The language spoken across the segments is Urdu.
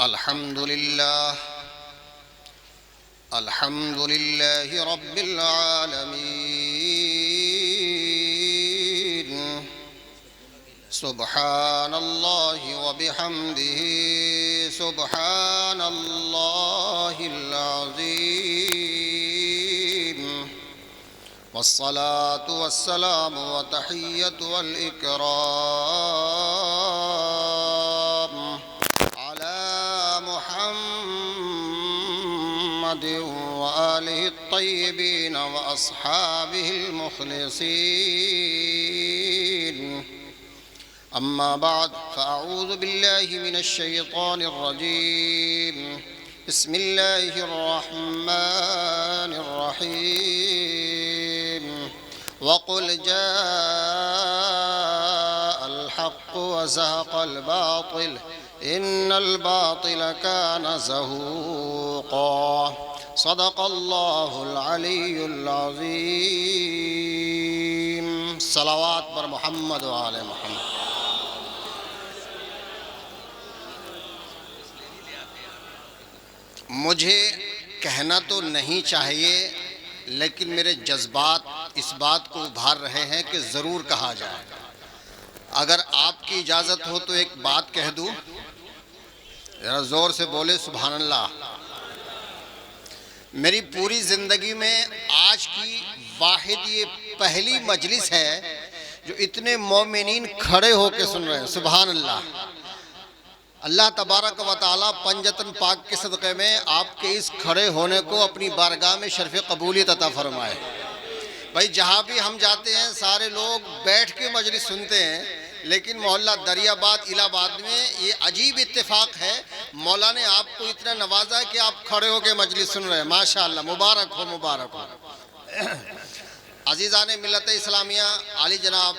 الحمد لله رب العالمين. سبحان الله وبحمده سبحان الله العظيم. والصلاة والسلام وتحية والإكرام على محمد وآله الطيبين وأصحابه المخلصين. أما بعد، فأعوذ بالله من الشيطان الرجيم. بسم الله الرحمن الرحيم. وقل جاء الحق وزهق الباطل إن الباطل كان زهوقا. صدق الله العلي العظيم. صلوات بر محمد وآل محمد. مجھے کہنا تو نہیں چاہیے، لیکن میرے جذبات اس بات کو ابھار رہے ہیں کہ ضرور کہا جائے. اگر آپ کی اجازت ہو تو ایک بات کہہ دوں. ذرا زور سے بولے سبحان اللہ. میری پوری زندگی میں آج کی واحد یہ پہلی مجلس ہے جو اتنے مومنین کھڑے ہو کے سن رہے ہیں. سبحان اللہ. اللہ تبارک و تعالی پنجتن پاک کے صدقے میں آپ کے اس کھڑے ہونے کو اپنی بارگاہ میں شرف قبولیت عطا فرمائے. بھائی جہاں بھی ہم جاتے ہیں سارے لوگ بیٹھ کے مجلس سنتے ہیں، لیکن محلہ دریاباد الہ آباد میں یہ عجیب اتفاق ہے، مولا نے آپ کو اتنا نوازا ہے کہ آپ کھڑے ہو کے مجلس سن رہے ہیں. ماشاءاللہ، مبارک ہو مبارک ہو. عزیزان ملت اسلامیہ، علی جناب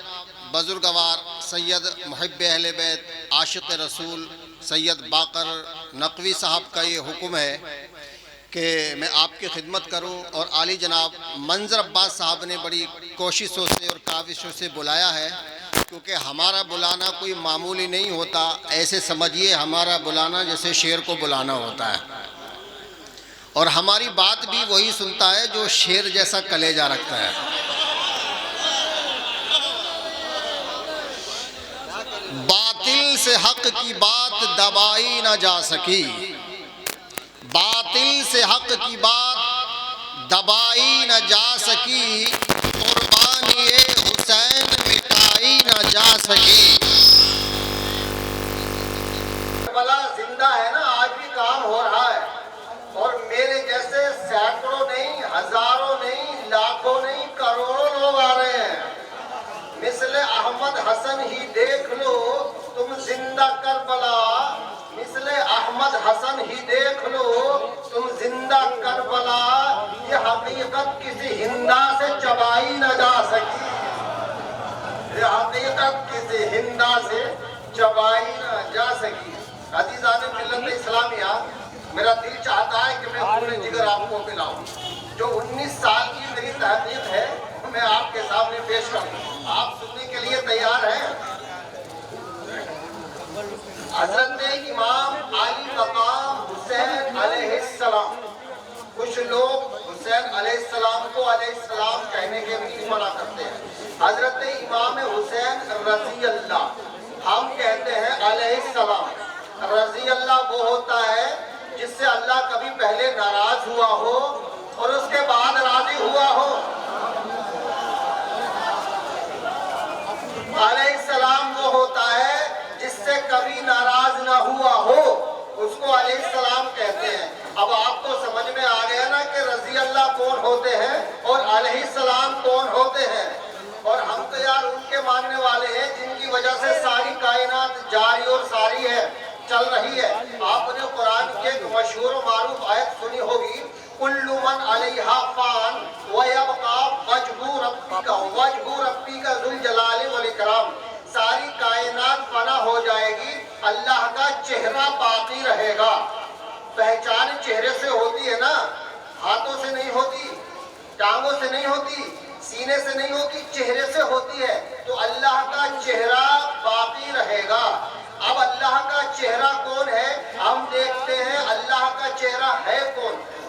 بزرگوار سید محب اہل بیت عاشق رسول سید باقر نقوی صاحب کا یہ حکم ہے کہ میں آپ کی خدمت کروں، اور علی جناب منظر عباس صاحب نے بڑی کوششوں سے اور کاوشوں سے بلایا ہے، کیونکہ ہمارا بلانا کوئی معمولی نہیں ہوتا. ایسے سمجھیے ہمارا بلانا جیسے شیر کو بلانا ہوتا ہے، اور ہماری بات بھی وہی سنتا ہے جو شیر جیسا کلیجہ رکھتا ہے. باطل سے حق کی بات دبائی نہ جا سکی، باطل سے حق کی بات دبائی نہ جا سکی، قربانی حسین مٹائی نہ جا سکی. کربلا زندہ ہے نا، آج بھی کام ہو رہا ہے، اور میرے جیسے سینکڑوں نہیں، ہزاروں نہیں، لاکھوں نہیں، کروڑوں لوگ آ رہے ہیں. مثل احمد حسن ہی دیکھ لو تم زندہ کربلا، مثل احمد حسن ہی دیکھ لو تم زندہ کربلا. یہ حقیقت کسی ہندا سے چبائی نہ جا سکی، یہ حقیقت کسی ہندا سے چبائی نہ جا سکی. عزیزان ملت اسلامیہ، میرا دل چاہتا ہے کہ میں پورے جگر آپ کو پلاؤں. جو 19 سال کی میری تحقیق ہے میں آپ کے سامنے پیش کروں. آپ سننے کے لیے تیار ہیں؟ حضرت امام علی مقام حسین علیہ السلام. کچھ لوگ حسین علیہ السلام کو علیہ السلام کہنے کے بھی منع کرتے ہیں. حضرت امام حسین رضی اللہ، ہم کہتے ہیں علیہ السلام. رضی اللہ وہ ہوتا ہے جس سے اللہ کبھی پہلے ناراض ہوا ہو اور اس کے بعد راضی ہوا ہو. علیہ السلام وہ ہوتا ہے جس سے کبھی ناراض نہ ہوا ہو، اس کو علیہ السلام کہتے ہیں. اب آپ کو سمجھ میں آ گیا نا کہ رضی اللہ کون ہوتے ہیں اور علیہ السلام کون ہوتے ہیں. اور ہم تو یار ان کے ماننے والے ہیں جن کی وجہ سے ساری کائنات جاری اور ساری ہے، چل رہی ہے. آپ نے قرآن کے ایک مشہور و معروف آیت سنی ہوگی، کل من علیہا فان ویبقى وجہ ربک ذو الجلال والاکرام. ساری کائنات فنا ہو جائے گی، اللہ کا چہرہ باقی رہے گا. پہچان چہرے سے ہوتی ہے نا، ہاتھوں سے نہیں ہوتی، ٹانگوں سے نہیں ہوتی، سینے سے نہیں ہوتی، چہرے سے ہوتی ہے. تو اللہ کا چہرہ باقی رہے گا. اب اللہ کا چہرہ کون ہے؟ ہم دیکھتے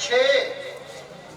6,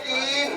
3।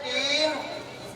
3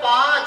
5।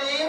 3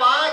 5,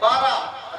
12।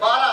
12।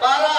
12।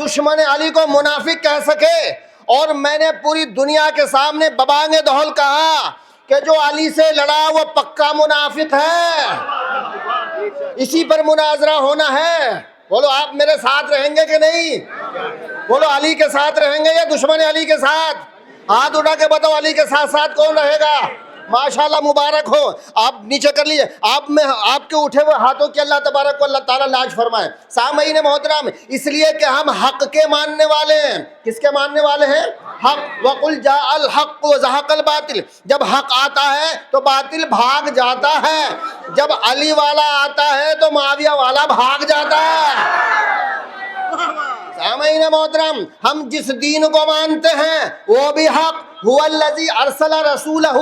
دشمن علی کو منافق کہہ سکے، اور میں نے پوری دنیا کے سامنے ببانگ دہل کہا کہ جو علی سے لڑا وہ پکا منافق ہے، اسی پر مناظرہ ہونا ہے۔ بولو آپ میرے ساتھ رہیں گے کہ نہیں؟ بولو علی کے ساتھ رہیں گے یا دشمن علی کے ساتھ؟ ہاتھ اٹھا کے بتاؤ علی کے ساتھ ساتھ کون رہے گا؟ ماشاءاللہ مبارک ہو۔ آپ نیچے کر لیجئے، آپ کے اٹھے ہوئے ہاتھوں کی اللہ تبارک و اللہ تعالیٰ لاج فرمائے۔ سامعین محترم، اس لیے کہ ہم حق کے ماننے والے ہیں۔ کس کے ماننے والے ہیں؟ حق۔ وَقُلْ جَاءَ الْحَقُّ وَزَهَقَ الْبَاطِلُ، جب حق آتا ہے تو باطل بھاگ جاتا ہے، جب علی والا آتا ہے تو معاویہ والا بھاگ جاتا ہے۔ سامعین محترم، ہم جس دین کو مانتے ہیں وہ بھی حق۔ هو الذی ارسل رسولہ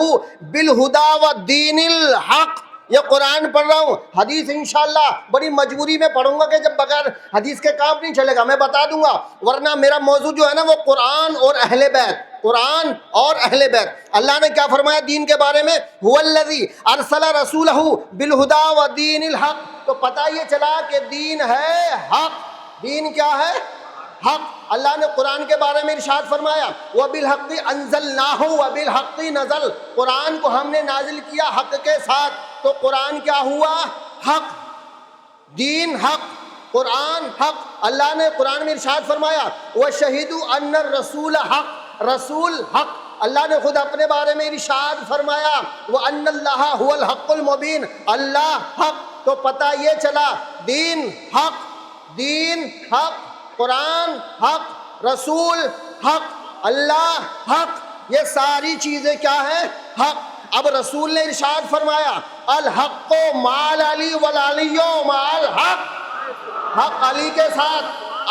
بالہدی والدین الحق۔ یہ قرآن پڑھ رہا ہوں، حدیث انشاءاللہ بڑی مجبوری میں پڑھوں گا کہ جب بغیر حدیث کے کام نہیں چلے گا، میں بتا دوں گا، ورنہ میرا موضوع جو ہے نا وہ قرآن اور اہل بیت، قرآن اور اہل بیت۔ اللہ نے کیا فرمایا دین کے بارے میں؟ هو الذی ارسل رسولہ بالہدی والدین الحق۔ تو پتہ یہ چلا کہ دین ہے حق۔ دین کیا ہے؟ حق۔ اللہ نے قرآن کے بارے میں ارشاد فرمایا وَبِالْحَقِّ أَنزَلْنَاهُ وَبِالْحَقِّ نَزَلَ، قرآن کو ہم نے نازل کیا حق کے ساتھ۔ تو قرآن کیا ہوا؟ حق۔ دین حق، قرآن حق۔ اللہ نے قرآن میں ارشاد فرمایا وَشَهِدُوا أَنَّ الرَّسُولَ حق، رسول حق۔ اللہ نے خود اپنے بارے میں ارشاد فرمایا وَأَنَّ اللَّهَ هُوَ الْحَقُّ الْمُبِينُ، اللہ حق۔ تو پتہ یہ چلا دین حق، دین حق، قرآن حق، رسول حق، اللہ حق، یہ ساری چیزیں کیا ہیں؟ حق۔ اب رسول نے ارشاد فرمایا الحق مع علی والعلی مع الحق، حق علی کے ساتھ،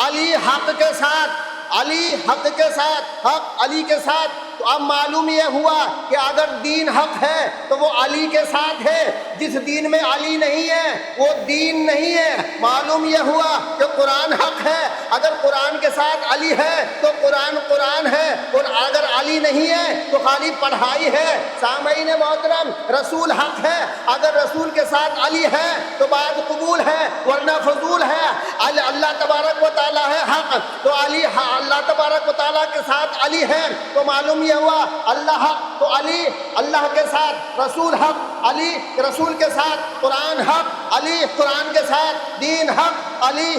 علی حق کے ساتھ، علی حق کے ساتھ، حق علی کے ساتھ۔ تو اب معلوم یہ ہوا کہ اگر دین حق ہے تو وہ علی کے ساتھ ہے، جس دین میں علی نہیں ہے وہ دین نہیں ہے۔ معلوم یہ ہوا کہ قرآن حق ہے، اگر قرآن کے ساتھ علی ہے تو قرآن قرآن ہے، اور اگر علی نہیں ہے تو خالی پڑھائی ہے۔ سامعین محترم، رسول حق ہے، اگر رسول کے ساتھ علی ہے تو بات قبول ہے ورنہ فضول ہے۔ اللہ تبارک و تعالیٰ ہے حق، تو علی اللہ تبارک و تعالیٰ کے ساتھ علی ہے، تو معلوم یہ ہوا اللہ حق تو علی اللہ کے ساتھ، رسول حق علی رسول کے ساتھ، قرآن حق علی قرآن کے ساتھ، دین حق علی،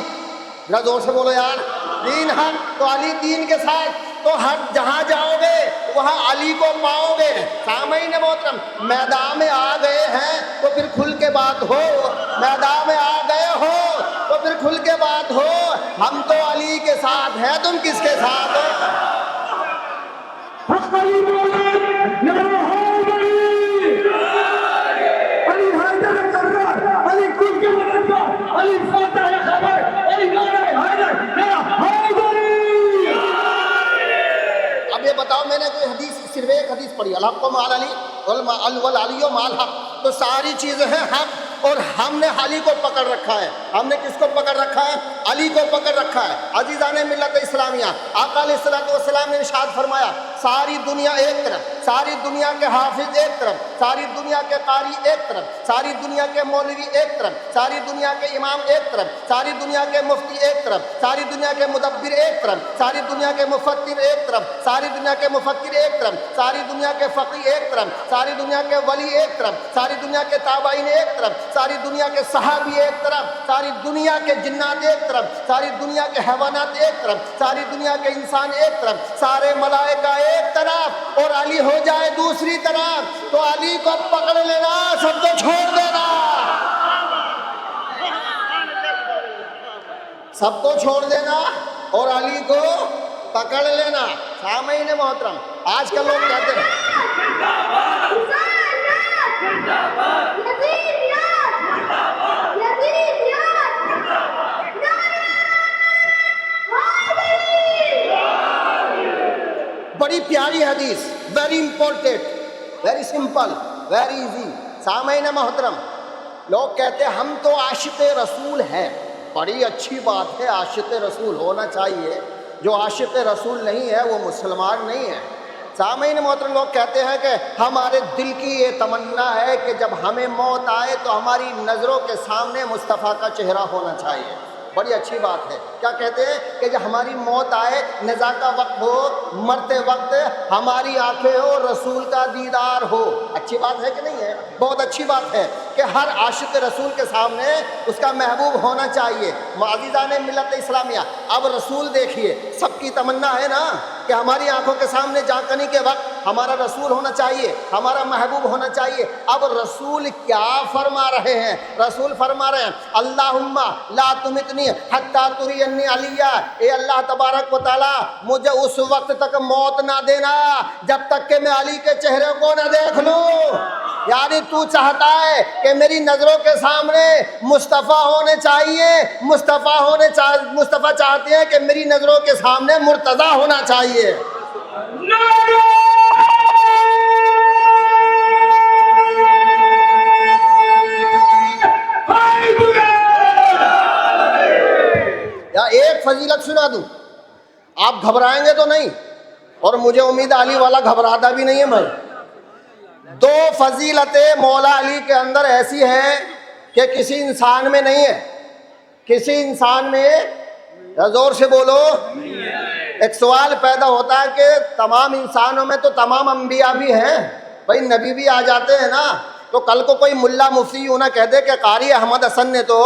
ذرا زور سے بولو یار، دین حق تو علی دین کے ساتھ۔ تو ہر جہاں جاؤ گے وہاں علی کو پاؤ گے۔ سامعین محترم، میدان میں آ گئے ہیں تو پھر کھل کے بات ہو، میدان میں آ گئے ہو تو پھر کھل کے بات ہو۔ ہم تو علی کے ساتھ ہیں، تم کس کے ساتھ ہو؟ اب یہ بتاؤ، میں نے کوئی حدیث صرف ایک حدیث پڑھی الحق مع علی والعلی مع الحق، تو ساری چیزیں ہیں حق، اور ہم نے علی کو پکڑ رکھا ہے۔ ہم نے کس کو پکڑ رکھا ہے؟ علی کو پکڑ رکھا ہے۔ عزیزان ملت اسلامیہ، آقا علیہ السلام نے ارشاد فرمایا ساری دنیا ایک طرف، ساری دنیا کے حافظ ایک طرف، ساری دنیا کے قاری ایک طرف، ساری دنیا کے مولوی ایک طرف، ساری دنیا کے امام ایک طرف، ساری دنیا کے مفتی ایک طرف، ساری دنیا کے مدبر ایک طرف، ساری دنیا کے مفکر ایک طرف، ساری دنیا کے مفکر ایک طرف، ساری دنیا کے فقیہ ایک طرف، ساری دنیا کے ولی ایک طرف، ساری دنیا کے تابعین ایک طرف، ساری دنیا کے صحابی ایک طرف، ساری دنیا کے جنات ایک طرف، ساری دنیا کے حیوانات ایک طرف، ساری دنیا کے انسان ایک طرف، سارے ملائکہ ایک طرف، اور علی ہو جائے دوسری طرف، تو علی کو پکڑ لینا، سب کو چھوڑ دینا، سب کو چھوڑ دینا اور علی کو پکڑ لینا۔ سامعین محترم، آج کل لوگ کہتے ہیں بڑی پیاری حدیث، very important, very simple, very easy. سامعین محترم، لوگ کہتے ہیں ہم تو عاشق رسول ہیں، بڑی اچھی بات ہے، عاشق رسول ہونا چاہیے، جو عاشق رسول نہیں ہے وہ مسلمان نہیں ہے۔ سامعین محترم، لوگ کہتے ہیں کہ ہمارے دل کی یہ تمنا ہے کہ جب ہمیں موت آئے تو ہماری نظروں کے سامنے مصطفیٰ کا چہرہ ہونا چاہیے۔ بڑی اچھی بات ہے. کیا کہتے ہیں کہ جب ہماری موت آئے، نزا کا وقت ہو، مرتے وقت ہماری آنکھیں ہو، رسول کا دیدار ہو. اچھی بات ہے کہ نہیں ہے؟ بہت اچھی بات ہے کہ ہر عاشق رسول کے سامنے اس کا محبوب ہونا چاہیے. معززان ملت اسلامیہ، اب رسول دیکھیے، سب کی تمنا ہے نا کہ ہماری آنکھوں کے سامنے جانکنی کے وقت ہمارا رسول ہونا چاہیے، ہمارا محبوب ہونا چاہیے. اب رسول کیا فرما رہے ہیں؟ رسول فرما رہے ہیں اللہم لا تمتنی حتی ترینی علیہ، اے اللہ تبارک و تعالی مجھے اس وقت تک موت نہ دینا جب تک کہ میں علی کے چہرے کو نہ دیکھ لوں. یعنی تو چاہتا ہے کہ میری نظروں کے سامنے مصطفیٰ ہونے چاہیے، مصطفیٰ چاہتے ہیں کہ میری نظروں کے سامنے مرتضیٰ ہونا چاہیے. یا ایک فضیلت سنا دوں، آپ گھبرائیں گے تو نہیں، اور مجھے امید علی والا گھبراتا بھی نہیں ہے. میں دو فضیلتیں مولا علی کے اندر ایسی ہیں کہ کسی انسان میں نہیں ہے. کسی انسان میں، زور سے بولو. ایک سوال پیدا ہوتا ہے کہ تمام انسانوں میں تو تمام انبیاء بھی ہیں، بھائی نبی بھی آ جاتے ہیں نا. تو کل کو کوئی ملا مفتی یوں نہ کہہ دے کہ قاری احمد حسن نے تو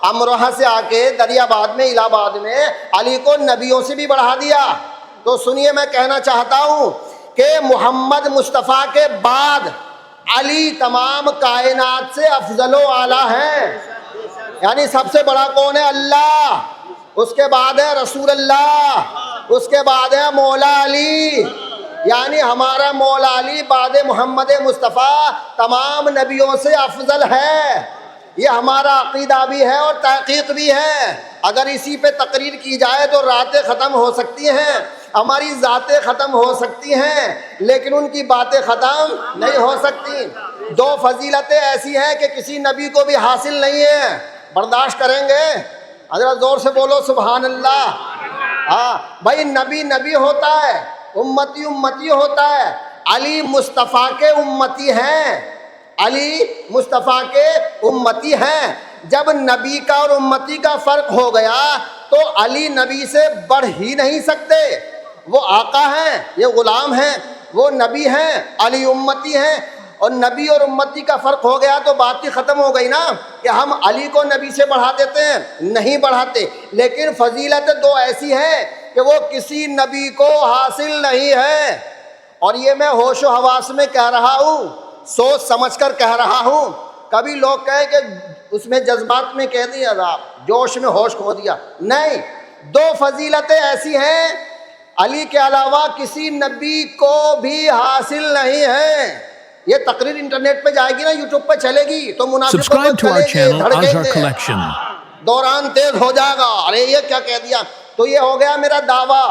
امروہہ سے آ کے دریا آباد میں، الہ آباد میں علی کو نبیوں سے بھی بڑھا دیا. تو سنیے، میں کہنا چاہتا ہوں کہ محمد مصطفیٰ کے بعد علی تمام کائنات سے افضل و اعلیٰ ہیں. یعنی سب سے بڑا کون ہے؟ اللہ. اس کے بعد ہے رسول اللہ، اس کے بعد ہے مولا علی. یعنی ہمارا مولا علی بعد محمد مصطفیٰ تمام نبیوں سے افضل ہے. یہ ہمارا عقیدہ بھی ہے اور تحقیق بھی ہے. اگر اسی پہ تقریر کی جائے تو راتیں ختم ہو سکتی ہیں، ہماری ذاتیں ختم ہو سکتی ہیں، لیکن ان کی باتیں ختم نہیں ہو سکتی. دو فضیلتیں ایسی ہیں کہ کسی نبی کو بھی حاصل نہیں ہے. برداشت کریں گے؟ حضرت زور سے بولو سبحان اللہ. ہاں بھائی، نبی نبی ہوتا ہے، امتی امتی ہوتا ہے. علی مصطفیٰ کے امتی ہیں، علی مصطفیٰ کے امتی ہیں. جب نبی کا اور امتی کا فرق ہو گیا تو علی نبی سے بڑھ ہی نہیں سکتے. وہ آقا ہیں، یہ غلام ہیں. وہ نبی ہیں، علی امتی ہیں. اور نبی اور امتی کا فرق ہو گیا تو بات ہی ختم ہو گئی نا کہ ہم علی کو نبی سے بڑھا دیتے ہیں. نہیں بڑھاتے. لیکن فضیلت دو ایسی ہے کہ وہ کسی نبی کو حاصل نہیں ہے. اور یہ میں ہوش و حواس میں کہہ رہا ہوں، سوچ سمجھ کر کہہ رہا ہوں. کبھی لوگ کہیں کہ اس میں جذبات میں کہہ دیا، جوش میں ہوش کھو دیا. نہیں، دو فضیلتیں ایسی ہیں علی کے علاوہ کسی نبی کو بھی حاصل نہیں ہے. یہ تقریر انٹرنیٹ پہ جائے گی نا، یوٹیوب پہ چلے گی تو منافقوں کو دھڑکیں گے، دوران تیز ہو جائے گا. ارے یہ کیا کہہ دیا؟ تو یہ ہو گیا میرا دعویٰ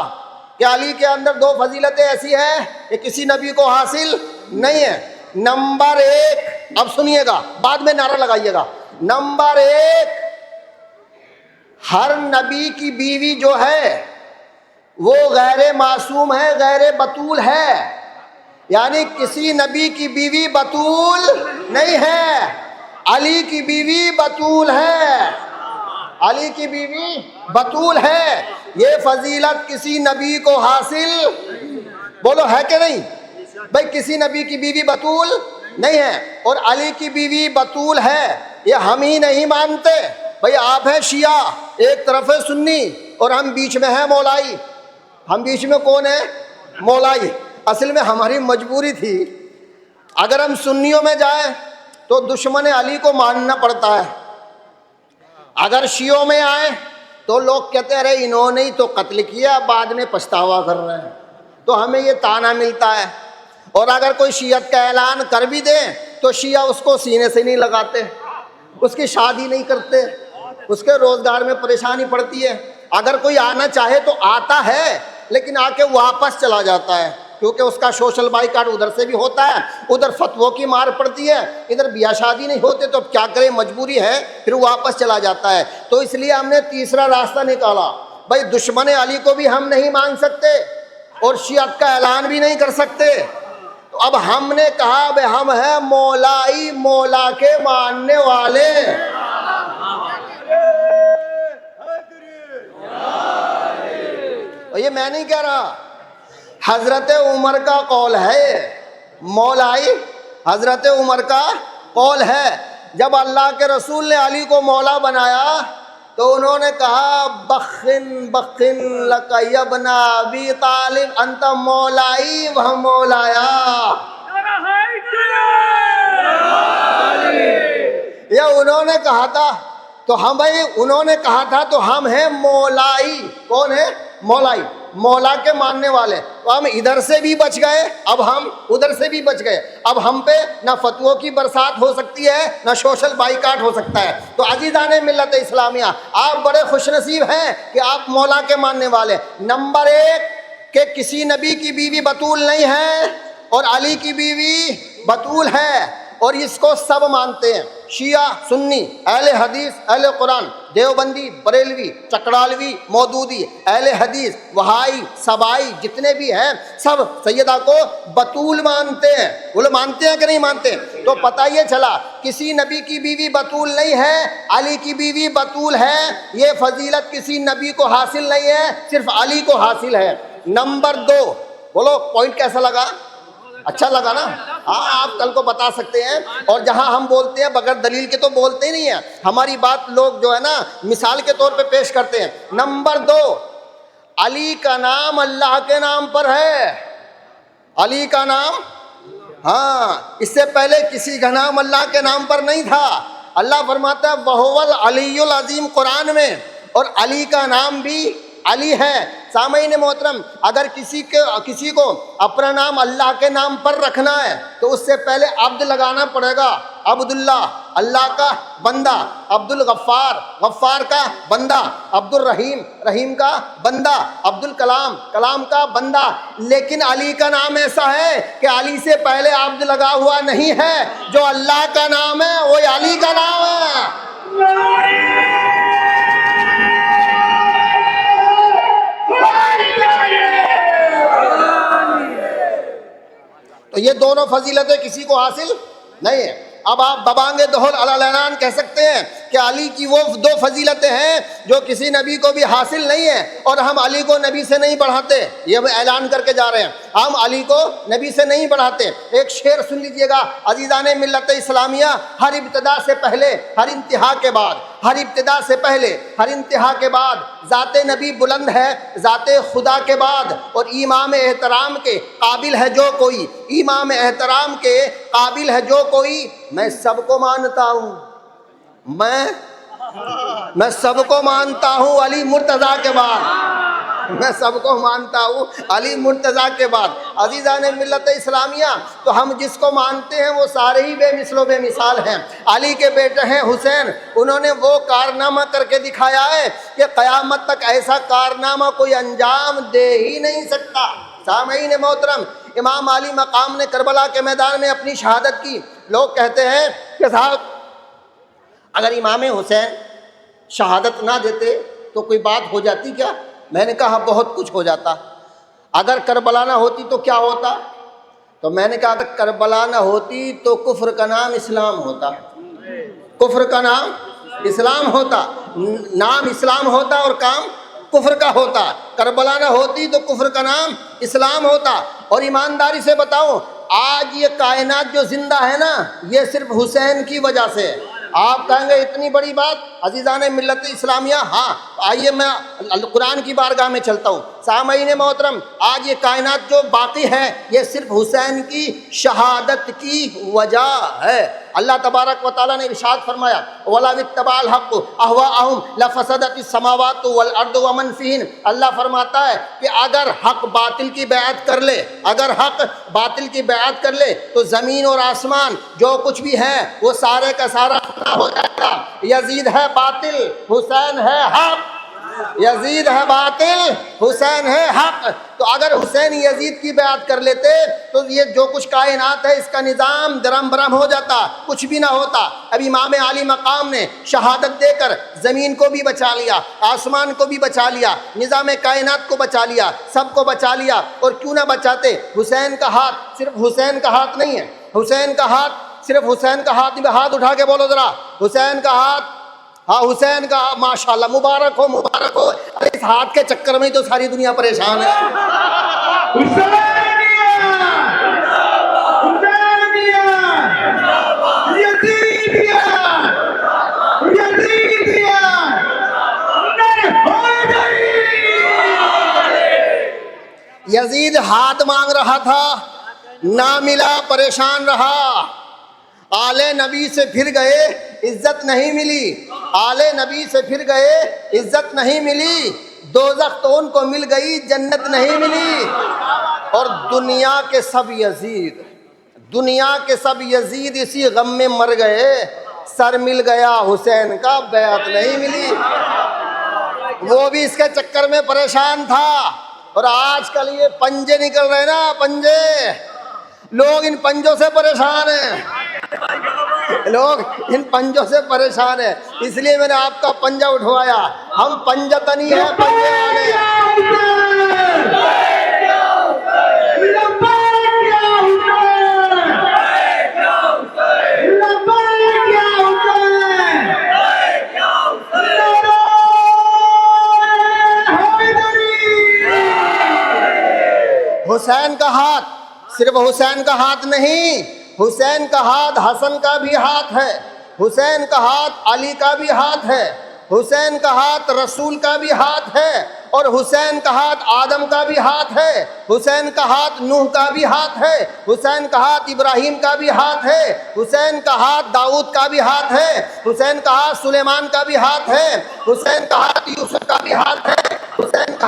کہ علی کے اندر دو فضیلتیں ایسی ہیں کہ کسی نبی کو حاصل نہیں ہے. نمبر ایک، اب سنیے گا، بعد میں نعرہ لگائیے گا. نمبر ایک، ہر نبی کی بیوی جو ہے وہ غیر معصوم ہے، غیر بتول ہے. یعنی کسی نبی کی بیوی بتول نہیں ہے، علی کی بیوی بتول ہے. علی کی بیوی بتول ہے. یہ فضیلت کسی نبی کو حاصل، بولو ہے کہ نہیں بھائی؟ کسی نبی کی بیوی بتول نہیں ہے اور علی کی بیوی بتول ہے. یہ ہم ہی نہیں مانتے بھائی. آپ ہیں شیعہ، ایک طرف ہے سنی، اور ہم بیچ میں ہیں مولائی. ہم بیچ میں کون ہے؟ مولائی. اصل میں ہماری مجبوری تھی. اگر ہم سنیوں میں جائیں تو دشمن علی کو ماننا پڑتا ہے. اگر شیعوں میں آئیں تو لوگ کہتے ہیں ارے انہوں نے ہی تو قتل کیا، بعد میں پچھتاوا کر رہے ہیں. تو ہمیں یہ طعنہ ملتا ہے. اور اگر کوئی شیعت کا اعلان کر بھی دیں تو شیعہ اس کو سینے سے نہیں لگاتے، اس کی شادی نہیں کرتے، اس کے روزگار میں پریشانی پڑتی ہے. اگر کوئی آنا چاہے تو آتا ہے، لیکن آ کے واپس چلا جاتا ہے، کیونکہ اس کا سوشل بائیکاٹ ادھر سے بھی ہوتا ہے، ادھر فتووں کی مار پڑتی ہے، ادھر بیاہ شادی نہیں ہوتے تو اب کیا کرے، مجبوری ہے، پھر واپس چلا جاتا ہے. تو اس لیے ہم نے تیسرا راستہ نکالا بھائی، دشمن علی کو بھی ہم نہیں مان سکتے اور شیعت کا اعلان بھی نہیں کر سکتے. تو اب ہم نے کہا بھائی ہم ہیں مولائی، مولا کے ماننے والے. میں نہیں کہہ رہا، حضرت عمر کا قول ہے، مولائی حضرت عمر کا قول ہے۔ جب اللہ کے رسول نے علی کو مولا بنایا تو انہوں نے کہا بخن بخن لک یا ابن ابی طالب انت مولائی و مولایا، یہ انہوں نے کہا تھا تو ہم بھائی انہوں نے کہا تھا تو ہم ہیں مولائی۔ کون ہے؟ مولائی، مولا کے ماننے والے۔ تو ہم ادھر سے بھی بچ گئے، اب ہم ادھر سے بھی بچ گئے۔ اب ہم پہ نہ فتووں کی برسات ہو سکتی ہے نہ سوشل بائیکاٹ ہو سکتا ہے۔ تو عزیزان ملت اسلامیہ، آپ بڑے خوش نصیب ہیں کہ آپ مولا کے ماننے والے۔ نمبر ایک کہ کسی نبی کی بیوی بتول نہیں ہے اور علی کی بیوی بتول ہے، اور اس کو سب مانتے ہیں، شیعہ، سنی، اہل حدیث، اہل قرآن، دیوبندی، بریلوی، چکڑالوی، مودودی، اہل حدیث، وہائی، سبائی، جتنے بھی ہیں سب سیدہ کو بتول مانتے ہیں۔ وہ لوگ مانتے ہیں کہ نہیں مانتے؟ تو پتہ یہ چلا کسی نبی کی بیوی بتول نہیں ہے، علی کی بیوی بتول ہے۔ یہ فضیلت کسی نبی کو حاصل نہیں ہے، صرف علی کو حاصل ہے۔ نمبر دو، بولو پوائنٹ کیسا لگا؟ اچھا لگا نا؟ ہاں، آپ کل کو بتا سکتے ہیں، اور جہاں ہم بولتے ہیں بغیر دلیل کے تو بولتے ہی نہیں ہیں، ہماری بات لوگ جو ہے نا مثال کے طور پہ پیش کرتے ہیں۔ نمبر دو، علی کا نام اللہ کے نام پر ہے، علی کا نام، ہاں، اس سے پہلے کسی کا نام اللہ کے نام پر نہیں تھا۔ اللہ فرماتا ہے وَهُوَ الْعَلِيُّ الْعَظِيمُ قرآن میں، اور علی کا نام بھی علی ہے۔ سامعین محترم، اگر کسی کو اپنا نام اللہ کے نام پر رکھنا ہے تو اس سے پہلے عبد لگانا پڑے گا۔ عبداللہ، اللہ کا بندہ، عبد الغفار، غفار کا بندہ، عبد الرحیم، رحیم کا بندہ، عبد الکلام، کلام کا بندہ۔ لیکن علی کا نام ایسا ہے کہ علی سے پہلے عبد لگا ہوا نہیں ہے، جو اللہ کا نام ہے وہ علی کا نام ہے۔ تو یہ دونوں فضیلتیں کسی کو حاصل نہیں ہیں۔ اب آپ ببانگ دہل اعلان کہہ سکتے ہیں کہ علی کی وہ دو فضیلتیں ہیں جو کسی نبی کو بھی حاصل نہیں ہیں، اور ہم علی کو نبی سے نہیں بڑھاتے، یہ ہم اعلان کر کے جا رہے ہیں، ہم علی کو نبی سے نہیں بڑھاتے۔ ایک شعر سن لیجئے گا عزیزان ملت اسلامیہ، ہر ابتدا سے پہلے ہر انتہا کے بعد، ہر ابتدا سے پہلے ہر انتہا کے بعد ذات نبی بلند ہے ذات خدا کے بعد، اور امام احترام کے قابل ہے جو کوئی، امام احترام کے قابل ہے جو کوئی، میں سب کو مانتا ہوں، میں سب کو مانتا ہوں علی مرتضیٰ کے بعد، میں سب کو مانتا ہوں علی مرتضیٰ کے بعد۔ عزیزان ملت اسلامیہ، تو ہم جس کو مانتے ہیں وہ سارے ہی بے مثل و بے مثال ہیں۔ علی کے بیٹے ہیں حسین، انہوں نے وہ کارنامہ کر کے دکھایا ہے کہ قیامت تک ایسا کارنامہ کوئی انجام دے ہی نہیں سکتا۔ سامعین محترم، امام علی مقام نے کربلا کے میدان میں اپنی شہادت کی۔ لوگ کہتے ہیں کہ صاحب اگر امام حسین شہادت نہ دیتے تو کوئی بات ہو جاتی کیا؟ میں نے کہا بہت کچھ ہو جاتا۔ اگر کربلا نہ ہوتی تو کیا ہوتا؟ تو میں نے کہا اگر کربلا نہ ہوتی تو کفر کا نام اسلام ہوتا، کفر کا نام اسلام ہوتا، نام اسلام ہوتا اور کام کفر کا ہوتا۔ کربلا نہ ہوتی تو کفر کا نام اسلام ہوتا۔ اور ایمانداری سے بتاؤں، آج یہ کائنات جو زندہ ہے نا، یہ صرف حسین کی وجہ سے ہے۔ آپ کہیں گے اتنی بڑی بات؟ عزیزان ملت اسلامیہ، ہاں، آئیے میں قرآن کی بارگاہ میں چلتا ہوں۔ سامعین محترم، آج یہ کائنات جو باقی ہے یہ صرف حسین کی شہادت کی وجہ ہے۔ اللہ تبارک و تعالیٰ نے ارشاد فرمایا وَلَوِ اتَّبَعَ الْحَقُّ أَهْوَاءَهُمْ لَفَسَدَتِ السَّمَاوَاتُ وَالْأَرْضُ وَمَنْ فِيهِنَّ۔ اللہ فرماتا ہے کہ اگر حق باطل کی بیعت کر لے، اگر حق باطل کی بیعت کر لے تو زمین اور آسمان جو کچھ بھی ہے وہ سارے کا سارا ہو جائے گا۔ یزید ہے باطل، حسین ہے حق، یزید ہے باطل، حسین ہے حق۔ تو اگر حسین یزید کی بیعت کر لیتے تو یہ جو کچھ کائنات ہے اس کا نظام درم برم ہو جاتا، کچھ بھی نہ ہوتا۔ اب امام علی مقام نے شہادت دے کر زمین کو بھی بچا لیا، آسمان کو بھی بچا لیا، نظام کائنات کو بچا لیا، سب کو بچا لیا۔ اور کیوں نہ بچاتے؟ حسین کا ہاتھ صرف حسین کا ہاتھ نہیں ہے، حسین کا ہاتھ صرف حسین کا ہاتھ نہیں، ہاتھ اٹھا کے بولو ذرا، حسین کا ہاتھ ہاں حسین کا ماشاءاللہ مبارک ہو مبارک ہو. ارے اس ہاتھ کے چکر میں ہی تو ساری دنیا پریشان ہے. یزید ہاتھ مانگ رہا تھا نہ ملا پریشان رہا. آل نبی سے پھر گئے عزت نہیں ملی. آل نبی سے پھر گئے عزت نہیں ملی. دوزخ تو ان کو مل گئی جنت نہیں ملی. اور دنیا کے سب یزید اسی غم میں مر گئے. سر مل گیا حسین کا بیعت نہیں ملی. وہ بھی اس کے چکر میں پریشان تھا. اور آج کل یہ پنجے نکل رہے نا پنجے, لوگ ان پنجوں سے پریشان ہیں. لوگ ان پنجوں سے پریشان ہیں. اس لیے میں نے آپ کا پنجہ اٹھوایا. ہم پنجتنی ہیں پنجے والے. حسین کا ہاتھ صرف حسین کا ہاتھ نہیں, حسین کا ہاتھ حسن کا بھی ہاتھ ہے. حسین کا ہاتھ علی کا بھی ہاتھ ہے. حسین کا ہاتھ رسول کا بھی ہاتھ ہے. اور حسین کا ہاتھ آدم کا بھی ہاتھ ہے. حسین کا ہاتھ نوح کا بھی ہاتھ ہے. حسین کا ہاتھ ابراہیم کا بھی ہاتھ ہے. حسین کا ہاتھ داؤد کا بھی ہاتھ ہے. حسین کا ہاتھ سلیمان کا بھی ہاتھ ہے. حسین کا ہاتھ یوسف کا بھی ہاتھ ہے. حسین کا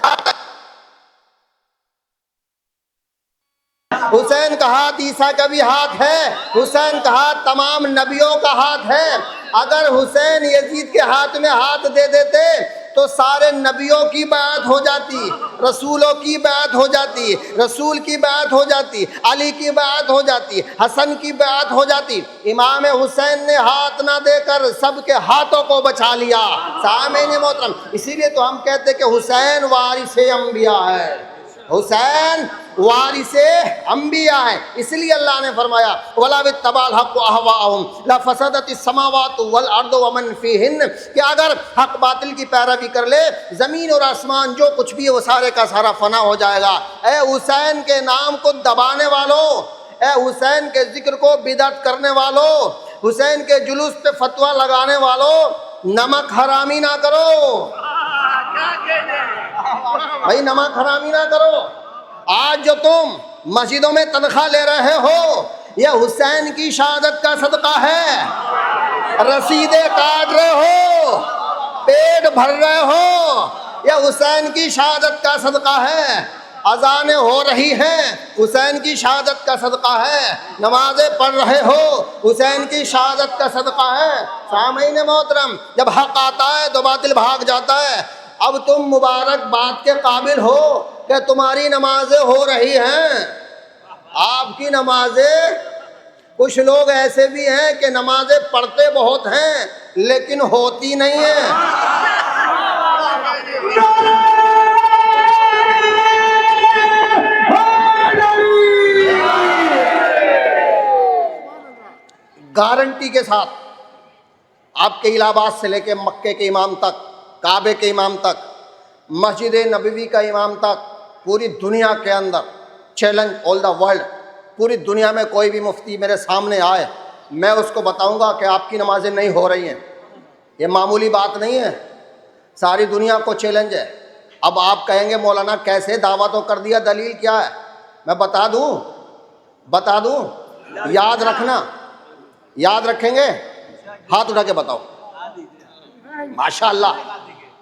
ہاتھ عیسیٰ کا بھی ہاتھ ہے. حسین کا ہاتھ تمام نبیوں کا ہاتھ ہے. اگر حسین یزید کے ہاتھ میں ہاتھ دے دیتے تو سارے نبیوں کی بیعت ہو جاتی, رسولوں کی بیعت ہو جاتی, رسول کی بیعت ہو جاتی, علی کی بیعت ہو جاتی, حسن کی بیعت ہو جاتی. امام حسین نے ہاتھ نہ دے کر سب کے ہاتھوں کو بچا لیا. سامعین محترم, اسی لیے تو ہم کہتے ہیں کہ حسین وارث انبیاء ہے. حسین وارث انبیاء ہے. اس لیے اللہ نے فرمایا وَلَا بِاتَّبَعَ الْحَقُّ أَهْوَاءَهُمْ لَفَسَدَتِ السَّمَاوَاتُ وَالْأَرْضُ وَمَنْ فِيهِنَّ, کہ اگر حق باطل کی پیروی کر لے زمین اور آسمان جو کچھ بھی ہے وہ سارے کا سارا فنا ہو جائے گا. اے حسین کے نام کو دبانے والوں, اے حسین کے ذکر کو بدعت کرنے والوں, حسین کے جلوس پہ فتویٰ لگانے والوں, نمک حرامی نہ کرو بھائی, نمک حرامی نہ کرو. آج جو تم مسجدوں میں تنخواہ لے رہے ہو یہ حسین کی شہادت کا صدقہ ہے. رسیدیں کاٹ رہے ہو, پیٹ بھر رہے ہو, یہ حسین کی شہادت کا صدقہ ہے. اذانیں ہو رہی ہیں, حسین کی شہادت کا صدقہ ہے. نمازیں پڑھ رہے ہو, حسین کی شہادت کا صدقہ ہے. سامعین محترم, جب حق آتا ہے تو باطل بھاگ جاتا ہے. اب تم مبارک بات کے قابل ہو کہ تمہاری نمازیں ہو رہی ہیں. آپ کی نمازیں, کچھ لوگ ایسے بھی ہیں کہ نمازیں پڑھتے بہت ہیں لیکن ہوتی نہیں ہیں. گارنٹی کے ساتھ آپ کے الہ آباد سے لے کے مکے کے امام تک, کعبے کے امام تک, مسجد نبوی کا امام تک, پوری دنیا کے اندر چیلنج آل دا ورلڈ, پوری دنیا میں کوئی بھی مفتی میرے سامنے آئے میں اس کو بتاؤں گا کہ آپ کی نمازیں نہیں ہو رہی ہیں. یہ معمولی بات نہیں ہے, ساری دنیا کو چیلنج ہے. اب آپ کہیں گے مولانا کیسے, دعویٰ تو کر دیا, دلیل کیا ہے؟ میں بتا دوں, یاد رکھنا, یاد رکھیں گے؟ ہاتھ اٹھا کے بتاؤ. ماشاء اللہ,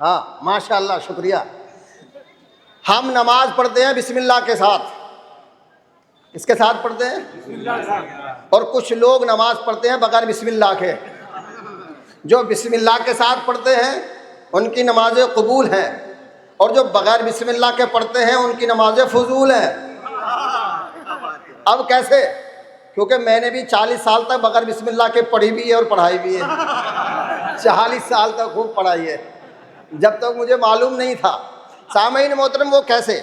ہاں ماشاء اللہ, شکریہ. ہم نماز پڑھتے ہیں بسم اللہ کے ساتھ. کس کے ساتھ پڑھتے ہیں؟ بسم اللہ. اور کچھ لوگ نماز پڑھتے ہیں بغیر بسم اللہ کے. جو بسم اللہ کے ساتھ پڑھتے ہیں ان کی نمازیں قبول ہیں, اور جو بغیر بسم اللہ کے پڑھتے ہیں ان کی نمازیں فضول ہیں. اب کیسے؟ کیونکہ میں نے بھی 40 سال تک بغیر بسم اللہ کے پڑھی بھی ہے اور پڑھائی بھی ہے. 40 سال تک خوب پڑھائی ہے, جب تک مجھے معلوم نہیں تھا. سامعین محترم, وہ کیسے؟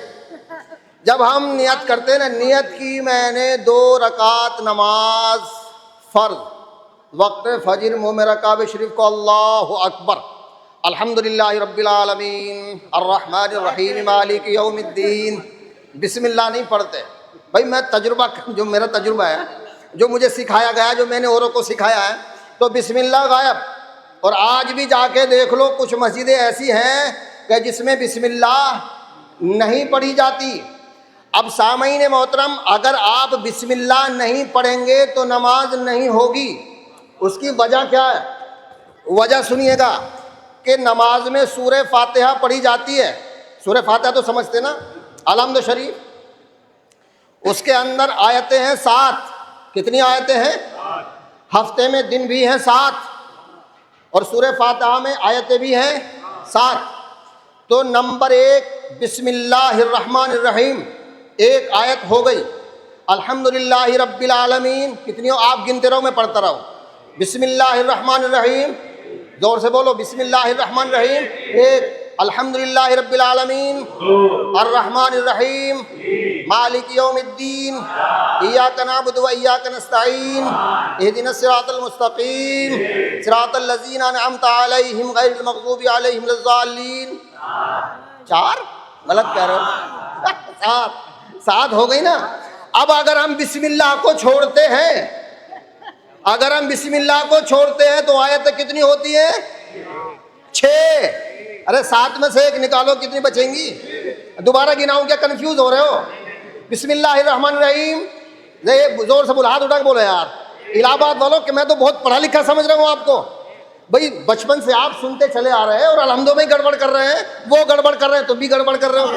جب ہم نیت کرتے ہیں نا, نیت کی میں نے 2 رکعت نماز فرض, وقت فجر منہ میں رکعب شریف کو اللہ اکبر، الحمدللہ رب العالمین الرحمن الرحیم مالک یوم الدین، بسم اللہ نہیں پڑھتے بھائی۔ میں تجربہ، جو میرا تجربہ ہے، جو مجھے سکھایا گیا، جو میں نے اوروں کو سکھایا ہے، تو بسم اللہ غائب۔ اور آج بھی جا کے دیکھ لو، کچھ مسجدیں ایسی ہیں کہ جس میں بسم اللہ نہیں پڑھی جاتی۔ اب سامعین محترم، اگر آپ بسم اللہ نہیں پڑھیں گے تو نماز نہیں ہوگی۔ اس کی وجہ کیا ہے؟ وجہ سنیے گا کہ نماز میں سورہ فاتحہ پڑھی جاتی ہے۔ سورہ فاتحہ تو سمجھتے نا، الحمد شریف، اس کے اندر آیتیں ہیں 7۔ کتنی آیتیں ہیں؟ ہفتے میں دن بھی ہیں 7، اور سورہ فاتحہ میں آیتیں بھی ہیں 7۔ تو نمبر 1 بسم اللہ الرحمن الرحیم، ایک آیت ہو گئی۔ الحمدللہ رب العالمین، کتنی ہو؟ آپ گنتے رہو، میں پڑھتا رہوں۔ بسم اللہ الرحمن الرحیم، زور سے بولو، بسم اللہ الرحمن الرحیم ایک، الحمدللہ رب العالمین الرحمن الرحیم مالک یوم الدین ایاک نعبد و ایاک نستعین اہدنا الصراط المستقیم صراط الذین انعمت علیہم غیر المغضوب علیہم ولا الضالین۔ 4 غلط کہہ رہے ہو، 7 ہو گئی نا۔ اب اگر ہم بسم اللہ کو چھوڑتے ہیں، اگر ہم بسم اللہ کو چھوڑتے ہیں تو آیتیں کتنی ہوتی ہیں؟ 6۔ ارے 7 میں سے 1 نکالو، کتنی بچیں گی؟ دوبارہ گناؤں کیا؟ کنفیوز ہو رہے ہو؟ بسم اللہ الرحمن الرحیم، زور سے بولو، ہاتھ اٹھا کے بولو یار الہ آباد والوں، کہ میں تو بہت پڑھا لکھا سمجھ رہا ہوں آپ کو۔ بھئی بچپن سے آپ سنتے چلے آ رہے ہیں اور الحمدوں میں گڑبڑ کر رہے ہیں، وہ گڑبڑ کر رہے ہیں، تم بھی گڑبڑ کر رہے ہو۔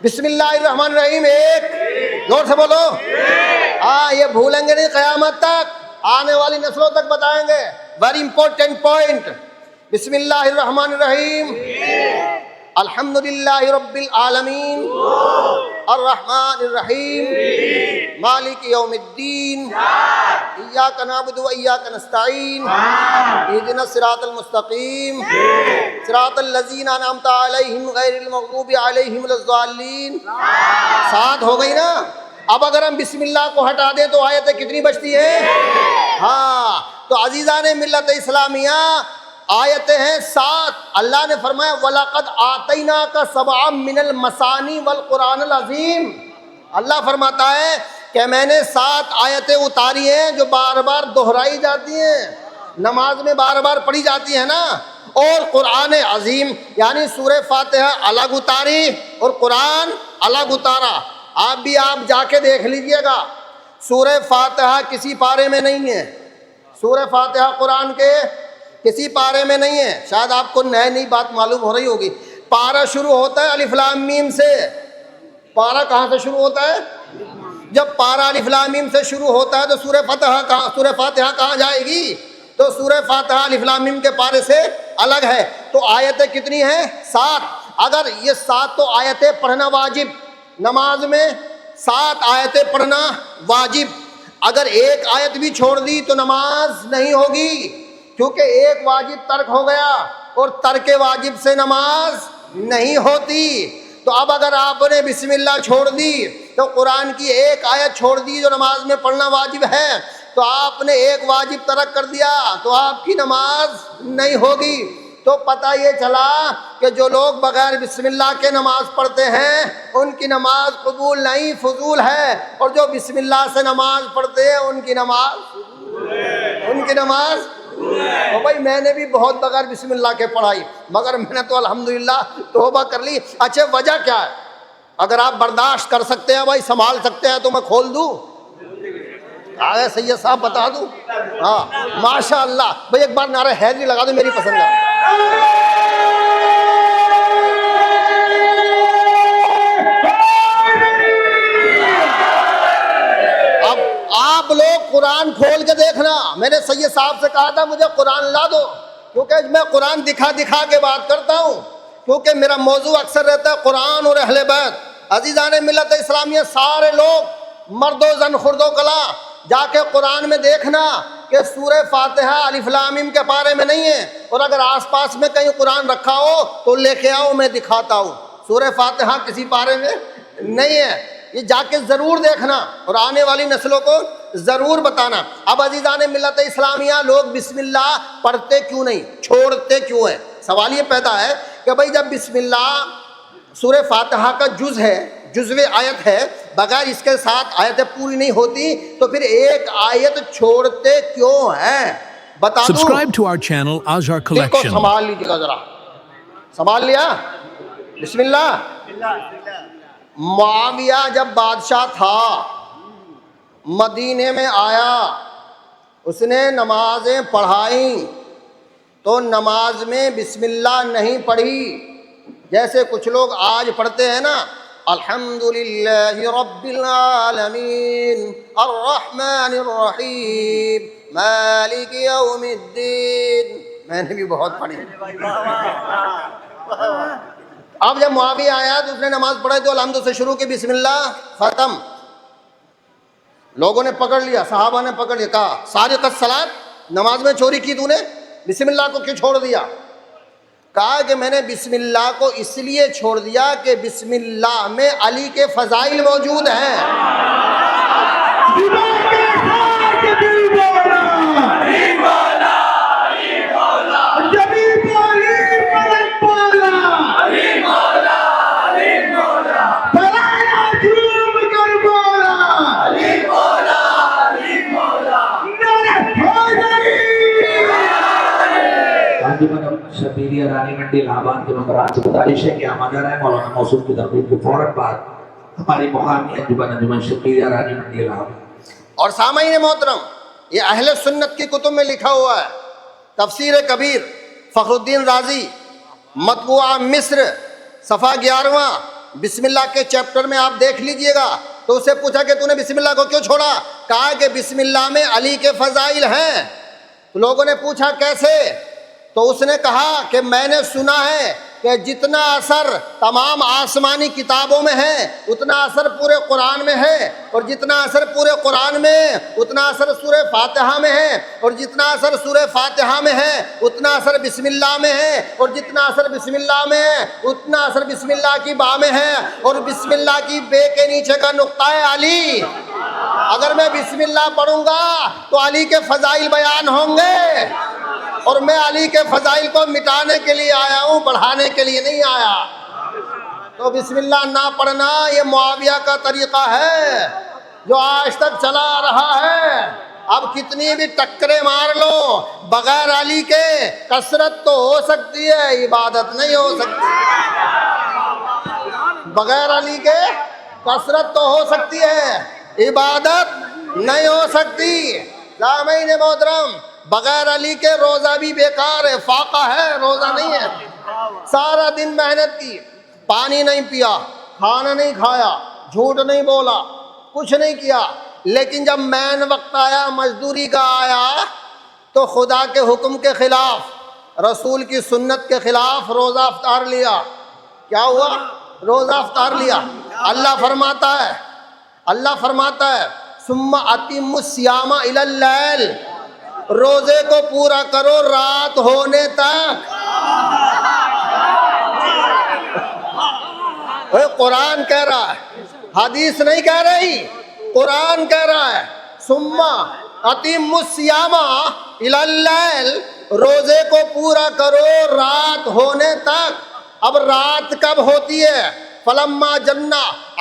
بسم اللہ الرحمن الرحیم ایک، زور سے بولو۔ ہاں، یہ بھولیں گے نہیں، قیامت تک آنے والی نسلوں تک بتائیں گے۔ Very important point. بسم اللہ الرحمن الرحیم، الحمدللہ رب العالمین الرحمن الرحیم مالک یوم الدین ایاک نعبد و ایاک نستعین اہدنا الصراط المستقیم صراط الذین انعمت علیہم غیر المغضوب علیہم ولا الضالین۔ 7 ہو گئی نا۔ اب اگر ہم بسم اللہ کو ہٹا دیں تو آیتیں کتنی بچتی ہیں؟ ہاں، تو عزیزان ملت اسلامیہ، آیتیں ہیں 7۔ اللہ نے فرمایا وَلَقَدْ آتَيْنَاكَ سَبْعًا مِّنَ الْمَثَانِي وَالْقُرْآنِ الْعَظِيمِ۔ اللہ فرماتا ہے کہ میں نے 7 آیتیں اتاری ہیں جو بار بار دہرائی جاتی ہیں، نماز میں بار بار پڑھی جاتی ہیں نا۔ اور قرآن عظیم یعنی سورہ فاتحہ الگ اتاری اور قرآن الگ اتارا۔ آپ جا کے دیکھ لیجئے گا، سورہ فاتحہ کسی پارے میں نہیں ہے، سورہ فاتحہ قرآن کے کسی پارے میں نہیں ہے۔ شاید آپ کو نئی بات معلوم ہو رہی ہوگی، پارہ شروع ہوتا ہے الف لام میم سے۔ پارہ کہاں سے شروع ہوتا ہے؟ جب پارہ الف لام میم سے شروع ہوتا ہے تو سورہ فاتحہ کہاں جائے گی؟ تو سورہ فاتحہ الف لام میم کے پارے سے الگ ہے۔ تو آیتیں کتنی ہیں؟ 7۔ اگر یہ 7 تو آیتیں پڑھنا واجب، نماز میں 7 آیتیں پڑھنا واجب۔ اگر ایک آیت بھی چھوڑ دی تو نماز نہیں ہوگی، کیونکہ ایک واجب ترک ہو گیا، اور ترک واجب سے نماز نہیں ہوتی۔ تو اب اگر آپ نے بسم اللہ چھوڑ دی تو قرآن کی ایک آیت چھوڑ دی جو نماز میں پڑھنا واجب ہے، تو آپ نے ایک واجب ترک کر دیا تو آپ کی نماز نہیں ہوگی۔ تو پتہ یہ چلا کہ جو لوگ بغیر بسم اللہ کے نماز پڑھتے ہیں ان کی نماز قبول نہیں، فضول ہے، اور جو بسم اللہ سے نماز پڑھتے ہیں ان کی نماز تو بھائی میں نے بھی بہت بغیر بسم اللہ کے پڑھائی، مگر میں نے تو الحمدللہ توبہ کر لی۔ اچھا وجہ کیا ہے؟ اگر آپ برداشت کر سکتے ہیں بھائی، سنبھال سکتے ہیں، تو میں کھول دوں؟ آگے سید صاحب بتا دوں؟ ہاں ماشاء اللہ بھائی، ایک بار نعرہ حیدری لگا دو، میری پسند ہے۔ اب آپ لوگ قرآن کھول کے دیکھنا، میں نے سید صاحب سے کہا تھا مجھے قرآن لا دو، کیونکہ میں قرآن دکھا کے بات کرتا ہوں، کیونکہ میرا موضوع اکثر رہتا ہے قرآن اور اہل بیت۔ عزیزان ملت اسلامیہ، سارے لوگ مرد و زن خرد و کلا جا کے قرآن میں دیکھنا کہ سورہ فاتحہ الف لام میم کے پارے میں نہیں ہے، اور اگر آس پاس میں کہیں قرآن رکھا ہو تو لے کے آؤ، میں دکھاتا ہوں۔ سورہ فاتحہ کسی پارے میں نہیں ہے، یہ جا کے ضرور دیکھنا اور آنے والی نسلوں کو ضرور بتانا۔ اب عزیزان ملت اسلامیہ، لوگ بسم اللہ پڑھتے کیوں نہیں، چھوڑتے کیوں ہیں؟ سوال یہ پیدا ہے کہ بھائی جب بسم اللہ سورہ فاتحہ کا جز ہے، جزو آیت ہے، بغیر اس کے ساتھ آیتیں پوری نہیں ہوتی، تو پھر ایک آیت چھوڑتے کیوں ہیں؟ بتا دوں۔ Subscribe to our channel Azhar دل کو Collection. سنبھال لیجیے گا ذرا، سنبھال لیا؟ بسم اللہ۔ معاویہ جب بادشاہ تھا، مدینے میں آیا، اس نے نمازیں پڑھائیں، تو نماز میں بسم اللہ نہیں پڑھی جیسے کچھ لوگ آج پڑھتے ہیں نا، الحمدللہ رب العالمین الرحمن الرحیم مالک یوم الدین۔ میں نے بھی بہت پڑھی۔ اب جب معاویہ آیا تو اس نے نماز پڑھائی تو الحمد سے شروع کی، بسم اللہ، ختم۔ لوگوں نے پکڑ لیا، صحابہ نے پکڑ لیا، کہا سارق الصلاۃ، نماز میں چوری کی تو نے، بسم اللہ کو کیوں چھوڑ دیا؟ کہا کہ میں نے بسم اللہ کو اس لیے چھوڑ دیا کہ بسم اللہ میں علی کے فضائل موجود ہیں۔ شبیری رانی منڈی الہ آباد کے مقررات سے گزارش ہے کہ ہم اگر ہیں مولانا موصوف کی تقریر کے فوراً بعد ہماری مقامی انجمن شبیری رانی منڈی الہ آباد۔ اور سامعین محترم، یہ اہل سنت کی کتب میں لکھا ہوا ہے، تفسیر کبیر فخر الدین رازی، مطبوعہ مصر، صفحہ 11واں، بسم اللہ کے چیپٹر میں آپ دیکھ لیجئے گا۔ تو اسے پوچھا کہ تو نے بسم اللہ کو کیوں چھوڑا؟ کہا کہ بسم اللہ میں علی کے فضائل ہیں۔ تو لوگوں نے پوچھا کیسے؟ تو اس نے کہا کہ میں نے سنا ہے کہ جتنا اثر تمام آسمانی کتابوں میں ہے اتنا اثر پورے قرآن میں ہے، اور جتنا اثر پورے قرآن میں اتنا اثر سورہ فاتحہ میں ہے، اور جتنا اثر سورہ فاتحہ میں ہے اتنا اثر بسم اللہ میں ہے، اور جتنا اثر بسم اللہ میں ہے اتنا اثر بسم اللہ کی با میں ہے، اور بسم اللہ کی بے کے نیچے کا نقطہ ہے علی۔ اگر میں بسم اللہ پڑھوں گا تو علی کے فضائل بیان ہوں گے، اور میں علی کے فضائل کو مٹانے کے لیے آیا ہوں، بڑھانے کے لیے نہیں آیا۔ تو بسم اللہ نہ پڑھنا یہ معاویہ کا طریقہ ہے جو آج تک چلا آ رہا ہے۔ اب کتنی بھی ٹکرے مار لو، بغیر علی کے کثرت تو ہو سکتی ہے، عبادت نہیں ہو سکتی۔ بغیر علی کے کثرت تو ہو سکتی ہے، عبادت نہیں ہو سکتی۔ سامعین محترم، بغیر علی کے روزہ بھی بیکار ہے، فاقہ ہے، روزہ نہیں ہے۔ سارا دن محنت کی، پانی نہیں پیا، کھانا نہیں کھایا، جھوٹ نہیں بولا، کچھ نہیں کیا، لیکن جب مین وقت آیا، مزدوری کا آیا، تو خدا کے حکم کے خلاف، رسول کی سنت کے خلاف روزہ افطار لیا۔ کیا ہوا؟ روزہ افطار لیا۔ اللہ فرماتا ہے ثم اتم الصیام الی اللیل، روزے کو پورا کرو رات ہونے تک۔ قرآن کہہ رہا ہے، حدیث نہیں کہہ رہی، قرآن کہہ رہا ہے ثم اتم الصیام الی اللیل، روزے کو پورا کرو رات ہونے تک۔ اب رات کب ہوتی ہے؟ فلما جن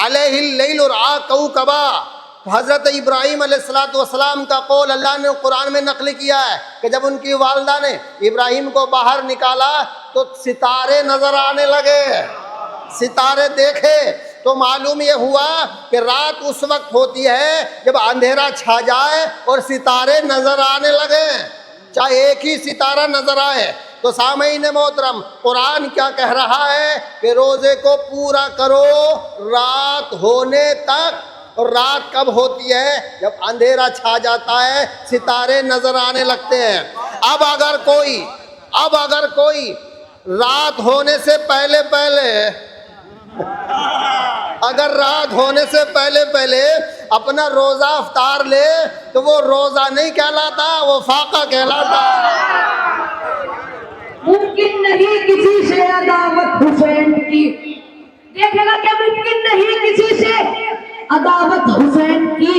علیہ اللیل رأى کوکبا، حضرت ابراہیم علیہ السلام کا قول اللہ نے قرآن میں نقل کیا ہے کہ جب ان کی والدہ نے ابراہیم کو باہر نکالا تو ستارے نظر آنے لگے۔ ستارے دیکھے تو معلوم یہ ہوا کہ رات اس وقت ہوتی ہے جب اندھیرا چھا جائے اور ستارے نظر آنے لگے، چاہے ایک ہی ستارہ نظر آئے۔ تو سامعین محترم، قرآن کیا کہہ رہا ہے کہ روزے کو پورا کرو رات ہونے تک۔ اور رات کب ہوتی ہے؟ جب اندھیرا چھا جاتا ہے، ستارے نظر آنے لگتے ہیں۔ اب اگر کوئی رات ہونے سے پہلے اپنا روزہ افطار لے تو وہ روزہ نہیں کہلاتا، وہ فاقہ کہلاتا۔ ممکن نہیں کسی سے عداوت حسین کی، دیکھے گا کہ ممکن نہیں کسی سے عداوت حسین کی،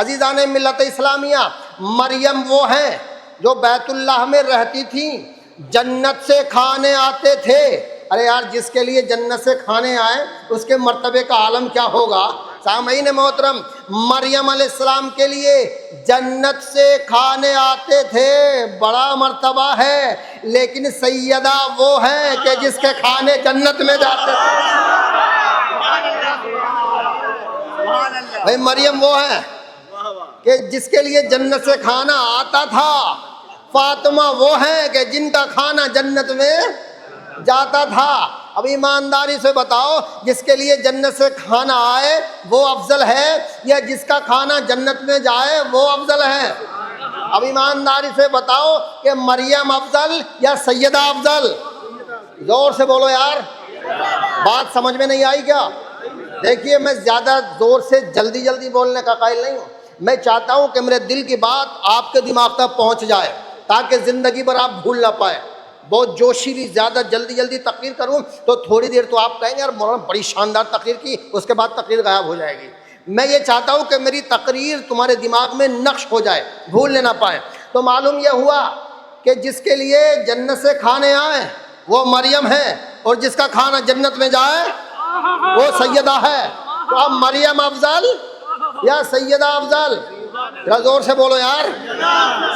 عزیزان ملت اسلامیہ. مریم وہ ہیں جو بیت اللہ میں رہتی تھیں, جنت سے کھانے آتے تھے. ارے یار, جس کے لیے جنت سے کھانے آئے اس کے مرتبے کا عالم کیا ہوگا. سامعین محترم, مریم علیہ السلام کے لیے جنت سے کھانے آتے تھے, بڑا مرتبہ ہے. لیکن سیدہ وہ ہیں کہ جس کے کھانے جنت میں جاتے تھے. بھائی مریم وہ ہے کہ جس کے لیے جنت سے کھانا آتا تھا. فاطمہ وہ ہیں کہ جن کا کھانا جنت میں جاتا تھا. اب ایمانداری سے بتاؤ, جس کے لیے جنت سے کھانا آئے وہ افضل ہے یا جس کا کھانا جنت میں جائے وہ افضل ہے؟ اب ایمانداری سے بتاؤ کہ مریم افضل یا سیدہ افضل؟ زور سے بولو یار, بات سمجھ میں نہیں آئی کیا؟ دیکھیے, میں زیادہ زور سے جلدی جلدی بولنے کا قائل نہیں ہوں. میں چاہتا ہوں کہ میرے دل کی بات آپ کے دماغ تک پہنچ جائے تاکہ زندگی بھر آپ بھول نہ پائے. بہت جوشیلی زیادہ جلدی جلدی تقریر کروں تو تھوڑی دیر تو آپ کہیں گے یار مولانا بڑی شاندار تقریر کی, اس کے بعد تقریر غائب ہو جائے گی. میں یہ چاہتا ہوں کہ میری تقریر تمہارے دماغ میں نقش ہو جائے, بھول نہ پائیں. تو معلوم یہ ہوا کہ جس کے لیے جنت سے کھانے آئے وہ مریم ہے, اور جس کا کھانا جنت میں جائے وہ سیدہ ہے. تو اب مریم افضل یا سیدہ افضل؟ ذرا زور سے بولو یار.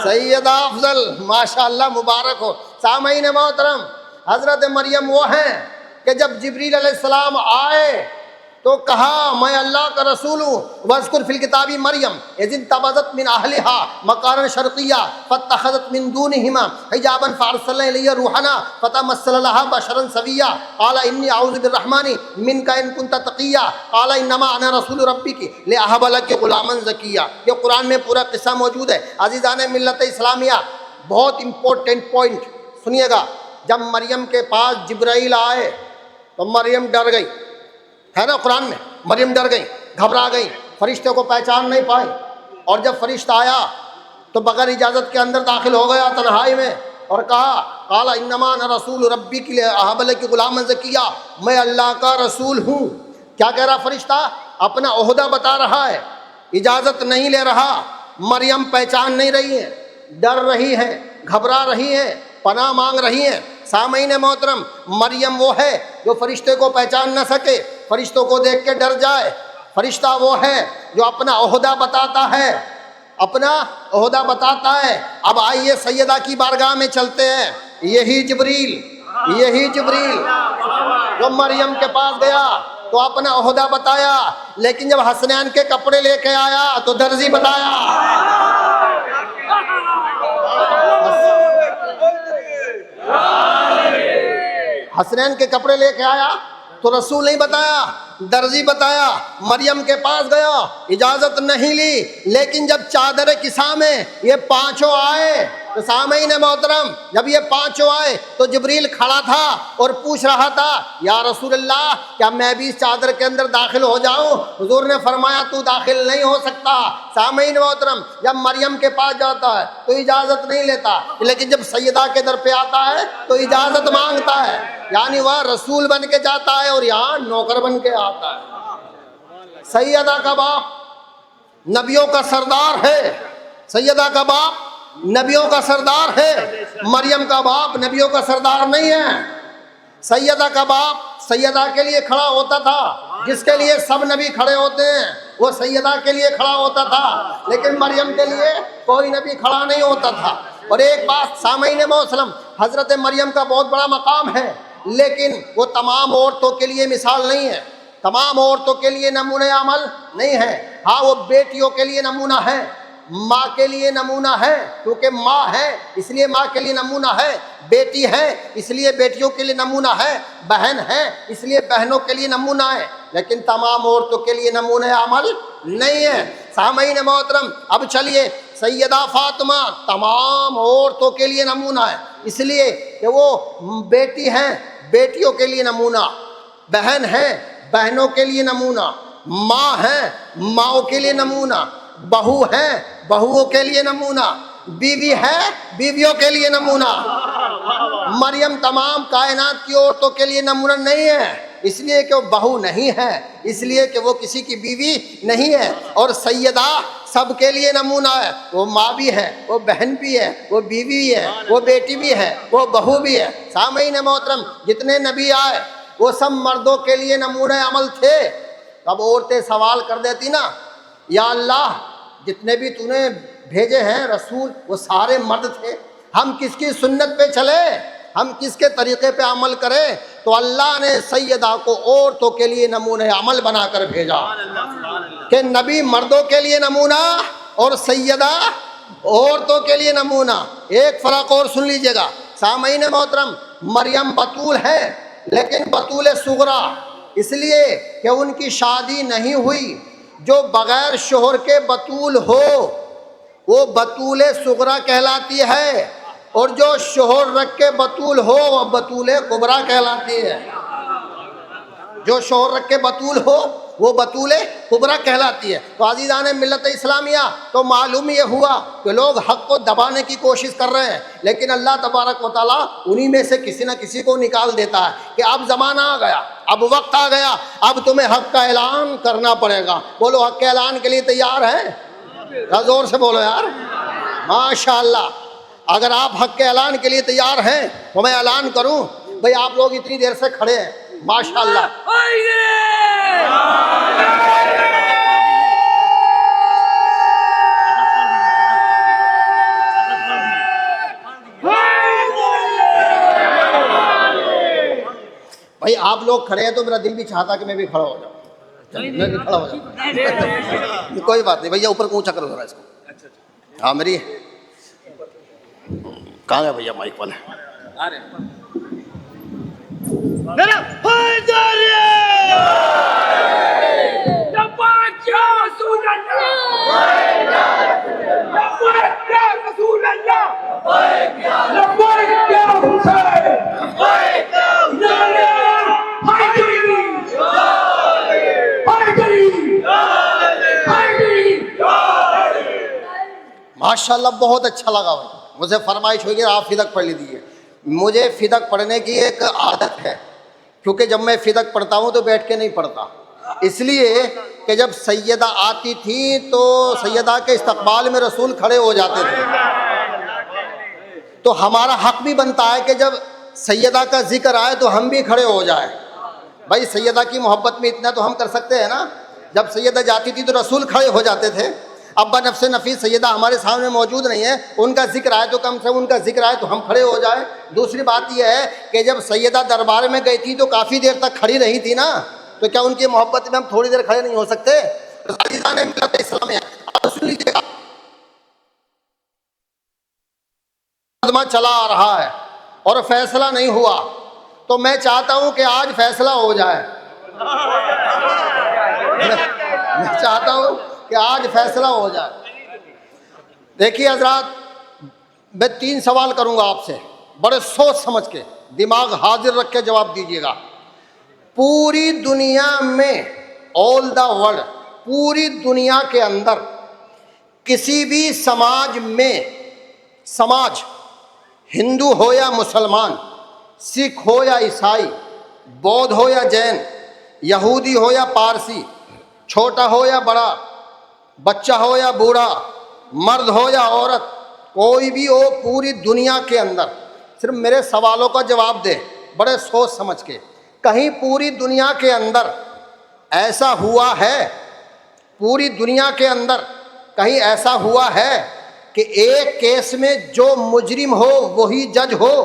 سیدہ افضل, ماشاءاللہ, مبارک ہو. سامعین محترم, حضرت مریم وہ ہیں کہ جب جبریل علیہ السلام آئے تو کہا میں اللہ کا رسول ہوں. وَاذْكُرْ فِي الْكِتَابِ مریم اذ انتبذت من اہلها مکانا شرقیہ فاتخذت من دونهما حجابا فارسلنا الی روحنا فتمثل لها بشرا سویا قال انی اعوذ بالرحمن منک ان کنت تقیا قال انما انا رسول ربک لاہب لک غلاما زکیا. یہ قرآن میں پورا قصہ موجود ہے. عزیزان ملت اسلامیہ, بہت امپورٹنٹ پوائنٹ سنیے گا. جب مریم کے پاس جبرائیل آئے تو مریم ڈر گئی, ہے نا قرآن میں, مریم ڈر گئی, گھبرا گئی, فرشتے کو پہچان نہیں پائی. اور جب فرشتہ آیا تو بغیر اجازت کے اندر داخل ہو گیا تنہائی میں اور کہا قال انما انا رسول ربک لاہب لک غلاما زکیا, میں اللہ کا رسول ہوں. کیا کہہ رہا فرشتہ؟ اپنا عہدہ بتا رہا ہے, اجازت نہیں لے رہا. مریم پہچان نہیں رہی ہے, ڈر رہی ہے, گھبرا رہی ہے, پناہ مانگ رہی ہیں. سامعین محترم, مریم وہ ہے جو فرشتے کو پہچان نہ سکے, فرشتوں کو دیکھ کے ڈر جائے. فرشتہ وہ ہے جو اپنا عہدہ بتاتا ہے, اپنا عہدہ بتاتا ہے. اب آئیے سیدہ کی بارگاہ میں چلتے ہیں. یہی جبریل جو مریم کے پاس گیا تو اپنا عہدہ بتایا, لیکن جب حسنین کے کپڑے لے کے آیا تو درزی بتایا. حسنین کے کپڑے لے کے آیا تو رسول نہیں بتایا, درزی بتایا. مریم کے پاس گیا, اجازت نہیں لی, لیکن جب چادر کسا میں یہ پانچوں آئے تو سامعین محترم, جب یہ پانچوں آئے تو جبریل کھڑا تھا اور پوچھ رہا تھا یا رسول اللہ کیا میں بھی اس چادر کے اندر داخل ہو جاؤں؟ حضور نے فرمایا تو داخل نہیں ہو سکتا. سامعین محترم, جب مریم کے پاس جاتا ہے تو اجازت نہیں لیتا, لیکن جب سیدہ کے در پہ آتا ہے تو اجازت مانگتا ہے. یعنی وہ رسول بن کے جاتا ہے اور یہاں نوکر بن کے آتا ہے. سیدہ کا باپ نبیوں کا سردار ہے, سیدہ کا باپ نبیوں کا سردار ہے. مریم کا باپ نبیوں کا سردار نہیں ہے. سیدہ کا باپ سیدہ کے لیے کھڑا ہوتا تھا, جس کے لیے سب نبی کھڑے ہوتے ہیں وہ سیدہ کے لیے کھڑا ہوتا تھا, لیکن مریم کے لیے کوئی نبی کھڑا نہیں ہوتا تھا. اور ایک بات سامعین محترم, حضرت مریم کا بہت بڑا مقام ہے, لیکن وہ تمام عورتوں کے لیے مثال نہیں ہے, تمام عورتوں کے لیے نمونہ عمل نہیں ہے. ہاں وہ بیٹیوں کے لیے نمونہ ہے, ماں کے لیے نمونہ ہے, کیونکہ ماں ہے اس لیے ماں کے لیے نمونہ ہے, بیٹی ہے اس لیے بیٹیوں کے لیے نمونہ ہے, بہن ہے اس لیے بہنوں کے لیے نمونہ ہے, لیکن تمام عورتوں کے لیے نمونہ عمل نہیں ہے. سامعین محترم, اب چلیے, سیدہ فاطمہ تمام عورتوں کے لیے نمونہ ہے, اس لیے کہ وہ بیٹی ہیں, بیٹیوں کے لیے نمونہ, بہن ہے بہنوں کے لیے نمونہ, ماں ہے ماؤں کے لیے نمونہ, بہو ہے بہوؤں کے لیے نمونہ, بیوی ہے بیویوں کے لیے نمونہ. مریم تمام کائنات کی عورتوں کے لیے نمونہ نہیں ہے, اس لیے کہ وہ بہو نہیں ہے، اس لیے کہ وہ کسی کی بیوی نہیں ہے، اور سیدہ سب کے لیے نمونہ ہے، وہ ماں بھی ہے، وہ بہن بھی ہے، وہ بیوی بھی ہے، وہ بیٹی بھی ہے، وہ بہو بھی ہے۔ سامعین محترم، جتنے نبی آئے وہ سب مردوں کے لیے نمونہ عمل تھے۔ اب عورتیں سوال کر دیتی نا، یا اللہ جتنے بھی تو نے بھیجے ہیں رسول وہ سارے مرد تھے، ہم کس کی سنت پہ چلے، ہم کس کے طریقے پہ عمل کریں؟ تو اللہ نے سیدہ کو عورتوں کے لیے نمونہ عمل بنا کر بھیجا کہ نبی مردوں کے لیے نمونہ اور سیدہ عورتوں کے لیے نمونہ۔ ایک فرق اور سن لیجئے گا سامعین محترم، مریم بتول ہے لیکن بتول صغرا، اس لیے کہ ان کی شادی نہیں ہوئی۔ جو بغیر شوہر کے بتول ہو وہ بتول صغرا کہلاتی ہے، اور جو شوہر رکھ کے بتول ہو وہ بتول کبریٰ کہلاتی ہے۔ جو شوہر رکھ کے بتول ہو وہ بتول کبریٰ کہلاتی ہے۔ تو عزیزان ملت اسلامیہ، تو معلوم یہ ہوا کہ لوگ حق کو دبانے کی کوشش کر رہے ہیں، لیکن اللہ تبارک و تعالیٰ انہی میں سے کسی نہ کسی کو نکال دیتا ہے کہ اب زمانہ آ گیا، اب وقت آ گیا، اب تمہیں حق کا اعلان کرنا پڑے گا۔ بولو حق کے اعلان کے لیے تیار ہیں؟ زور سے بولو یار، ماشاءاللہ۔ اگر آپ حق کے اعلان کے لیے تیار ہیں تو میں اعلان کروں، بھئی آپ لوگ اتنی دیر سے کھڑے ہیں، ماشاءاللہ۔ بھئی آپ لوگ کھڑے ہیں تو میرا دل بھی چاہتا کہ میں بھی کھڑا ہو جاؤں، میں بھی کھڑا ہو جاؤں، کوئی بات نہیں بھیا، اوپر کو اونچا کرو ذرا اس کو۔ ہاں میری کہاں ہے بھیا مائک والے؟ ماشاءاللہ بہت اچھا لگا بھائی، مجھے فرمائش ہوئی کہ آپ فدق پڑھ لیجیے۔ مجھے فدق پڑھنے کی ایک عادت ہے، کیونکہ جب میں فدق پڑھتا ہوں تو بیٹھ کے نہیں پڑھتا، اس لیے کہ جب سیدہ آتی تھی تو سیدہ کے استقبال میں رسول کھڑے ہو جاتے تھے، تو ہمارا حق بھی بنتا ہے کہ جب سیدہ کا ذکر آئے تو ہم بھی کھڑے ہو جائیں۔ بھائی سیدہ کی محبت میں اتنا تو ہم کر سکتے ہیں نا، جب سیدہ جاتی تھی تو رسول کھڑے ہو جاتے تھے۔ ابا نفس نفیس سیدہ ہمارے سامنے موجود نہیں ہے، ان کا ذکر آئے تو کم سے کم ان کا ذکر آئے تو ہم کھڑے ہو جائیں۔ دوسری بات یہ ہے کہ جب سیدہ دربار میں گئی تھی تو کافی دیر تک کھڑی رہی تھی نا، تو کیا ان کی محبت میں ہم تھوڑی دیر کھڑے نہیں ہو سکتے؟ عزیزان ملت اسلامیہ، سن لیجیے گا، مقدمہ چلا آ رہا ہے اور فیصلہ نہیں ہوا، تو میں چاہتا ہوں کہ آج فیصلہ ہو جائے۔ میں چاہتا ہوں کہ آج فیصلہ ہو جائے۔ دیکھیے حضرات، میں 3 سوال کروں گا آپ سے، بڑے سوچ سمجھ کے دماغ حاضر رکھ کے جواب دیجیے گا۔ پوری دنیا میں، آل دا ورلڈ، پوری دنیا کے اندر کسی بھی سماج میں، سماج ہندو ہو یا مسلمان، سکھ ہو یا عیسائی، بودھ ہو یا جین، یہودی ہو یا پارسی، چھوٹا ہو یا بڑا، بچہ ہو یا بوڑھا، مرد ہو یا عورت، کوئی بھی ہو پوری دنیا کے اندر، صرف میرے سوالوں کا جواب دے بڑے سوچ سمجھ کے۔ کہیں پوری دنیا کے اندر ایسا ہوا ہے، پوری دنیا کے اندر کہیں ایسا ہوا ہے کہ ایک کیس میں جو مجرم ہو وہی جج ہو؟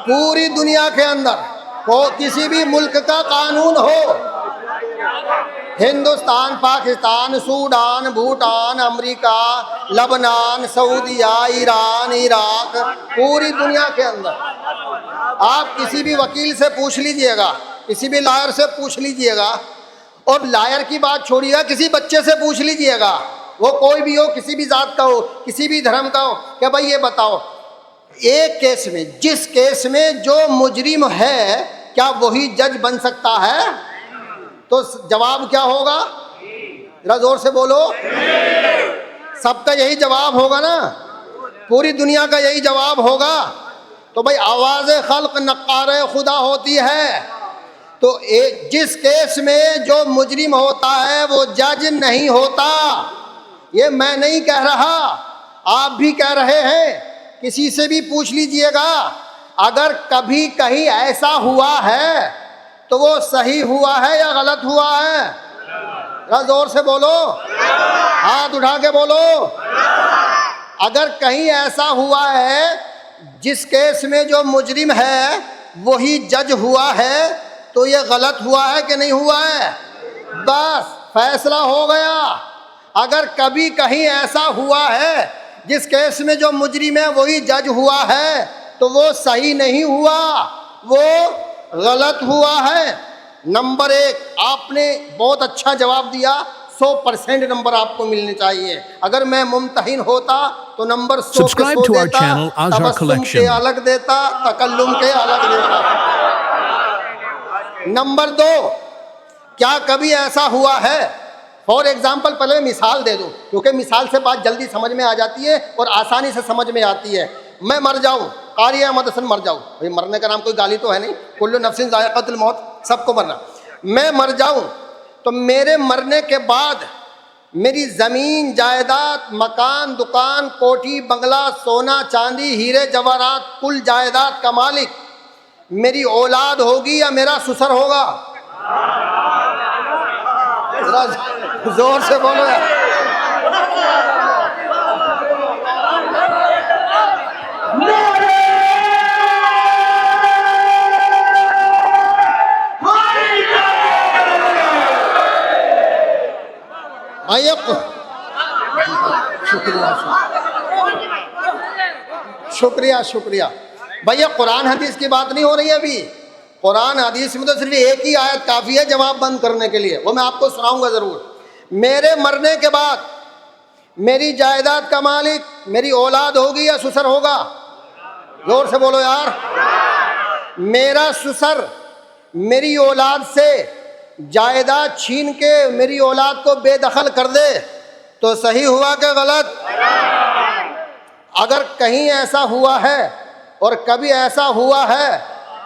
پوری دنیا کے اندر کسی بھی ملک کا قانون ہو، ہندوستان، پاکستان، سوڈان، بھوٹان، امریکہ، لبنان، سعودیہ، ایران، عراق، پوری دنیا کے اندر آپ کسی بھی وکیل سے پوچھ لیجئے گا، کسی بھی لائر سے پوچھ لیجئے گا، اور لائر کی بات چھوڑیے گا، کسی بچے سے پوچھ لیجئے گا، وہ کوئی بھی ہو، کسی بھی ذات کا ہو، کسی بھی دھرم کا ہو، کہ بھائی یہ بتاؤ ایک کیس میں، جس کیس میں جو مجرم ہے کیا وہی جج بن سکتا ہے؟ تو جواب کیا ہوگا؟ ذرا زور سے بولو، سب کا یہی جواب ہوگا نا۔ پوری دنیا کا یہی جواب ہوگا تو بھائی آواز خلق نقار خدا ہوتی ہے. تو جس کیس میں جو مجرم ہوتا ہے وہ جج نہیں ہوتا. یہ میں نہیں کہہ رہا، آپ بھی کہہ رہے ہیں. کسی سے بھی پوچھ لیجئے گا، اگر کبھی کہیں ایسا ہوا ہے تو وہ صحیح ہوا ہے یا غلط ہوا ہے؟ ذرا زور سے بولو، ہاتھ اٹھا کے بولو. اگر کہیں ایسا ہوا ہے جس کیس میں جو مجرم ہے وہی جج ہوا ہے تو یہ غلط ہوا ہے کہ نہیں ہوا ہے؟ بس فیصلہ ہو گیا. اگر کبھی کہیں ایسا ہوا ہے جس کیس میں جو مجرم ہے وہی جج ہوا ہے تو وہ صحیح نہیں ہوا، وہ غلط ہوا ہے. نمبر 1 آپ نے بہت اچھا جواب دیا، 100% نمبر آپ کو ملنے چاہیے. اگر میں ممتحن ہوتا تو نمبر 100 کے 100 دیتا، تبسم کے الگ دیتا، تکلم کے الگ دیتا. نمبر 2، کیا کبھی ایسا ہوا ہے، فار ایگزامپل پہلے مثال دے دوں کیونکہ مثال سے بات جلدی سمجھ میں آ جاتی ہے اور آسانی سے سمجھ میں آتی ہے. میں مر جاؤں، قاری احمد حسن مر جاؤں، بھئی مرنے کا نام کوئی گالی تو ہے نہیں، کل نفس ذائقۃ الموت، سب کو مرنا. میں مر جاؤں تو میرے مرنے کے بعد میری زمین جائیداد، مکان، دکان، کوٹھی، بنگلہ، سونا چاندی، ہیرے جواہرات، کل جائیداد کا مالک میری اولاد ہوگی یا میرا سسر ہوگا؟ ذرا زور سے بولو یار. شکریہ بھیا. قرآن حدیث کی بات نہیں ہو رہی ہے ابھی. قرآن حدیث میں تو صرف ایک ہی آیت کافی ہے جواب بند کرنے کے لیے، وہ میں آپ کو سناؤں گا ضرور. میرے مرنے کے بعد میری جائیداد کا مالک میری اولاد ہوگی یا سسر ہوگا؟ زور سے بولو یار. میرا سسر میری اولاد سے جائیداد چھین کے میری اولاد کو بے دخل کر دے تو صحیح ہوا کہ غلط؟ اگر کہیں ایسا ہوا ہے اور کبھی ایسا ہوا ہے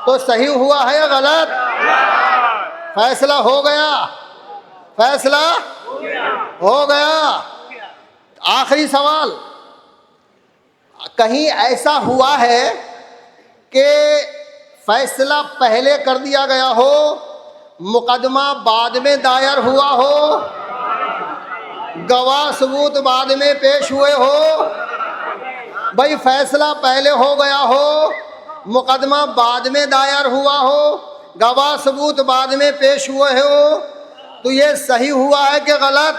تو صحیح ہوا ہے یا غلط؟ فیصلہ ہو گیا، فیصلہ ہو گیا. آخری سوال، کہیں ایسا ہوا ہے کہ فیصلہ پہلے کر دیا گیا ہو، مقدمہ بعد میں دائر ہوا ہو، گواہ ثبوت بعد میں پیش ہوئے ہو؟ بھائی فیصلہ پہلے ہو گیا ہو، مقدمہ بعد میں دائر ہوا ہو، گواہ ثبوت بعد میں پیش ہوئے ہو، تو یہ صحیح ہوا ہے کہ غلط؟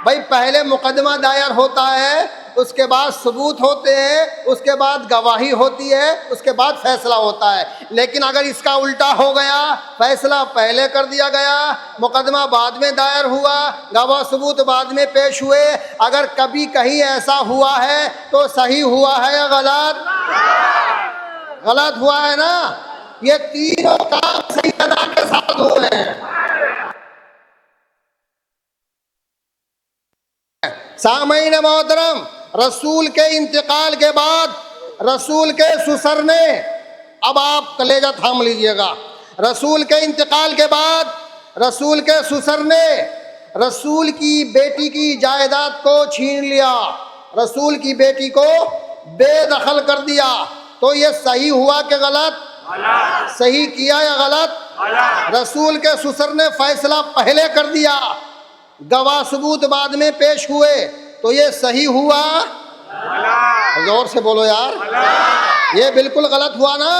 بھائی پہلے مقدمہ دائر ہوتا ہے، اس کے بعد ثبوت ہوتے ہیں، اس کے بعد گواہی ہوتی ہے، اس کے بعد فیصلہ ہوتا ہے. لیکن اگر اس کا الٹا ہو گیا، فیصلہ پہلے کر دیا گیا، مقدمہ بعد میں دائر ہوا، گواہ ثبوت بعد میں پیش ہوئے، اگر کبھی کہیں ایسا ہوا ہے تو صحیح ہوا ہے یا غلط؟ غلط ہوا ہے نا. یہ تینوں کام سیدنا کے ساتھ ہوئے ہیں. سامعین محترم، رسول کے انتقال کے بعد رسول کے سسر نے، اب آپ کلیجہ تھام لیجئے گا، رسول کے انتقال کے بعد رسول کے سسر نے رسول کی بیٹی کی جائیداد کو چھین لیا، رسول کی بیٹی کو بے دخل کر دیا. تو یہ صحیح ہوا کہ غلط؟ صحیح کیا یا غلط؟ رسول کے سسر نے فیصلہ پہلے کر دیا، گواہ ثبوت بعد میں پیش ہوئے، تو یہ صحیح ہوا؟ زور سے بولو یار. یہ بالکل غلط ہوا نا.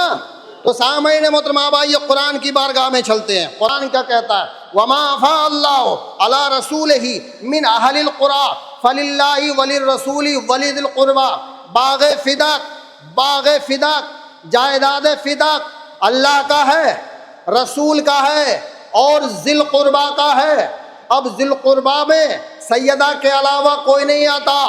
تو سامعین محترم اب آئیے قرآن کی بارگاہ میں چلتے ہیں. قرآن کیا کہتا ہے؟ وما افاء اللہ علی رسولہ من اہل القری فللہ وللرسول ولذی القربی. باغ فداق جائیداد فداق اللہ کا ہے، رسول کا ہے اور ذی القربی کا ہے. اب ذی القربی میں سیدہ کے علاوہ کوئی نہیں آتا،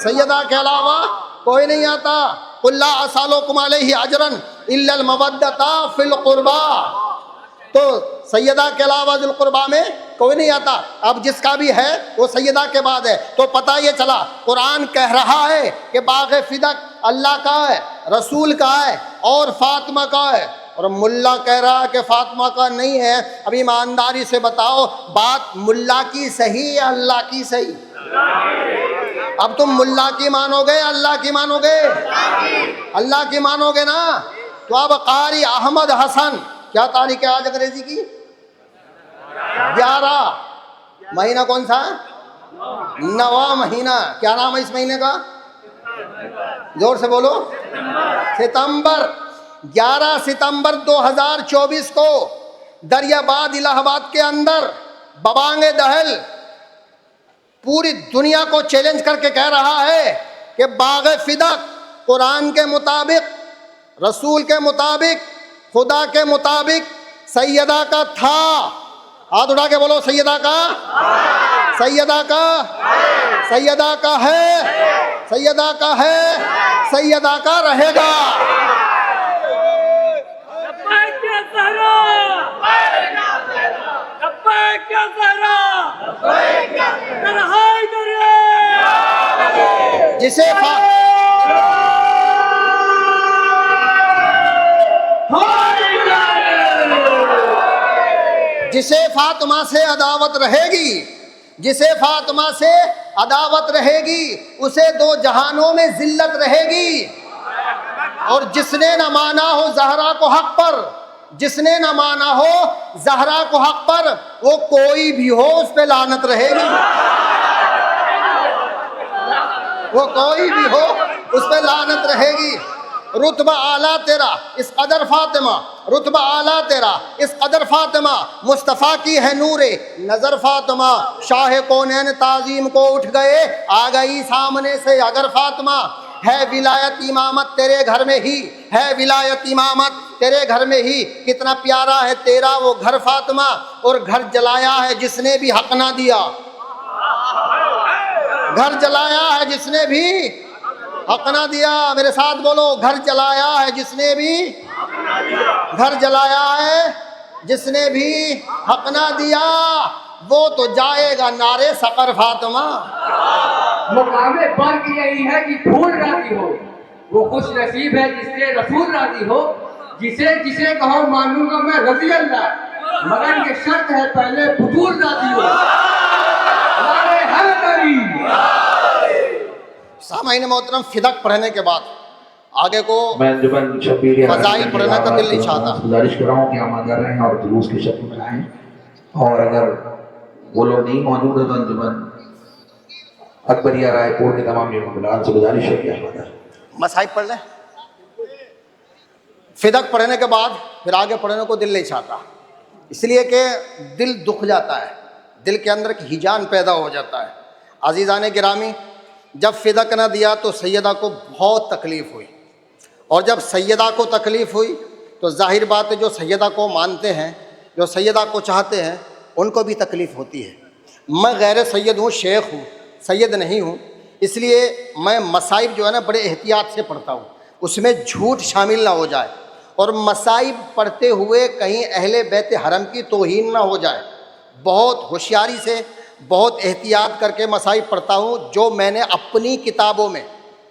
سیدہ کے علاوہ کوئی نہیں آتا. قل لا اسالکم علیہ اجرا الا المودۃ فی القربی. تو سیدہ کے علاوہ ذی القربہ میں کوئی نہیں آتا. اب جس کا بھی ہے وہ سیدہ کے بعد ہے. تو پتہ یہ چلا قرآن کہہ رہا ہے کہ باغ فدق اللہ کا ہے، رسول کا ہے اور فاطمہ کا ہے، اور ملا کہہ رہا ہے کہ فاطمہ کا نہیں ہے. اب ایمانداری سے بتاؤ بات ملا کی صحیح یا اللہ کی صحیح؟ اب تم ملا کی مانو گے اللہ کی مانو گے؟ اللہ کی مانو گے نا. تو اب قاری احمد حسن، کیا تاریخ ہے آج انگریزی کی؟ 11 مہینہ کون سا؟ 9واں مہینہ. کیا نام ہے اس مہینے کا؟ زور سے بولو. ستمبر. 11 ستمبر 2024 کو دریاباد الہ آباد کے اندر ببانگ دہل پوری دنیا کو چیلنج کر کے کہہ رہا ہے کہ باغ فدق قرآن کے مطابق، رسول کے مطابق، خدا کے مطابق سیدہ کا تھا. ہاتھ اٹھا کے بولو سیدہ کا، سیدہ کا، سیدہ کا ہے، سیدہ کا ہے، سیدہ کا رہے گا. جسے فاطمہ سے عداوت رہے گی، جسے فاطمہ سے عداوت رہے گی اسے 2 جہانوں میں ذلت رہے گی. اور جس نے نہ مانا ہو زہرا کو حق پر، جس نے نہ مانا ہو زہرا کو حق پر، وہ کوئی بھی ہو اس پہ لعنت رہے گی. وہ کوئی بھی ہو اس پہ لعنت رہے گی. رتبہ اعلیٰ تیرا اس قدر فاطمہ، رتبہ اعلیٰ تیرا اس قدر فاطمہ، مصطفیٰ کی ہے نور نظر فاطمہ، شاہ کونین تعظیم کو اٹھ گئے آ گئی سامنے سے اگر فاطمہ. ہے ولایت امامت تیرے گھر میں ہی، ہے ولایت امامت تیرے گھر میں ہی. کتنا پیارا ہے تیرا وہ گھر فاطمہ، اور گھر جلایا ہے جس نے بھی حق نہ دیا. گھر جلایا ہے جس نے بھی حق نہ دیا. میرے ساتھ بولو گھر جلایا ہے جس نے بھی، گھر جلایا ہے جس نے بھی حق نہ دیا وہ تو جائے گا نارے سقر فاطمہ. مقام برق یہی ہے کہ پھول راضی ہو، وہ خوش نصیب ہے جس سے رسول راضی ہو. جسے کہو مانوں گا میں رضی اللہ، مگر یہ شرط ہے پہلے بطول راضی ہو. نعرہ حیدری. سامعین محترم فدق پڑھنے کے بعد آگے کو میں انجمن شبیر فضائل پڑھنے کا دل نہیں چاہتا. گزارش کر رہا ہوں کہ ہم آگاہ رہیں اور دروس کی شکل میں آئیں، اور اگر وہ لوگ نہیں موجود ہیں تو انجمن اکبریہ رائے پور کے تمام ممبران سے گزارش ہے کہ ہم آگاہ مصائب پڑھ لیں. فدق پڑھنے کے بعد پھر آگے پڑھنے کو دل نہیں چاہتا، اس لیے کہ دل دکھ جاتا ہے، دل کے اندر کی ہیجان پیدا ہو جاتا ہے. عزیزان گرامی، جب فدق نہ دیا تو سیدہ کو بہت تکلیف ہوئی، اور جب سیدہ کو تکلیف ہوئی تو ظاہر بات ہے جو سیدہ کو مانتے ہیں، جو سیدہ کو چاہتے ہیں، ان کو بھی تکلیف ہوتی ہے. میں غیر سید ہوں، شیخ ہوں، سید نہیں ہوں، اس لیے میں مصائب جو ہے نا بڑے احتیاط سے پڑھتا ہوں، اس میں جھوٹ شامل نہ ہو جائے، اور مصائب پڑھتے ہوئے کہیں اہل بیت حرم کی توہین نہ ہو جائے. بہت ہوشیاری سے، بہت احتیاط کر کے مصائب پڑھتا ہوں. جو میں نے اپنی کتابوں میں،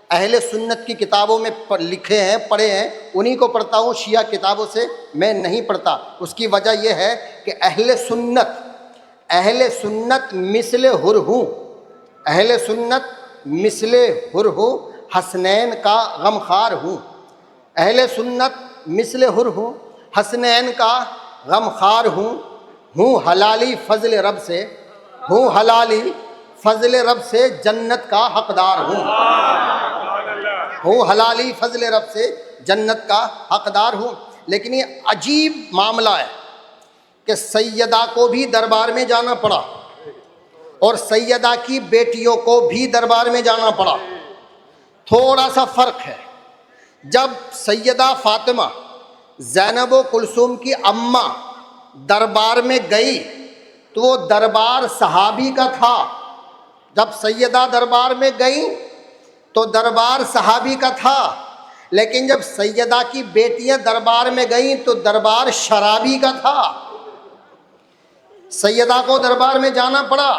اہل سنت کی کتابوں میں لکھے ہیں، پڑھے ہیں، انہی کو پڑھتا ہوں. شیعہ کتابوں سے میں نہیں پڑھتا. اس کی وجہ یہ ہے کہ اہل سنت مثل ہر ہوں، اہل سنت مثل ہر ہوں، حسنین کا غمخوار ہوں. اہل سنت مثل ہر ہوں، حسنین کا غمخوار ہوں. حلالی فضل رب سے، ہوں حلالی فضل رب سے جنت کا حقدار ہوں. ہوں حلالی فضل رب سے جنت کا حقدار ہوں. لیکن یہ عجیب معاملہ ہے کہ سیدہ کو بھی دربار میں جانا پڑا، اور سیدہ کی بیٹیوں کو بھی دربار میں جانا پڑا. تھوڑا سا فرق ہے. جب سیدہ فاطمہ زینب و کلثوم کی اماں دربار میں گئی تو وہ دربار صحابی کا تھا. جب سیدہ دربار میں گئی تو دربار صحابی کا تھا، لیکن جب سیدہ کی بیٹیاں دربار میں گئیں تو دربار شرابی کا تھا. سیدہ کو دربار میں جانا پڑا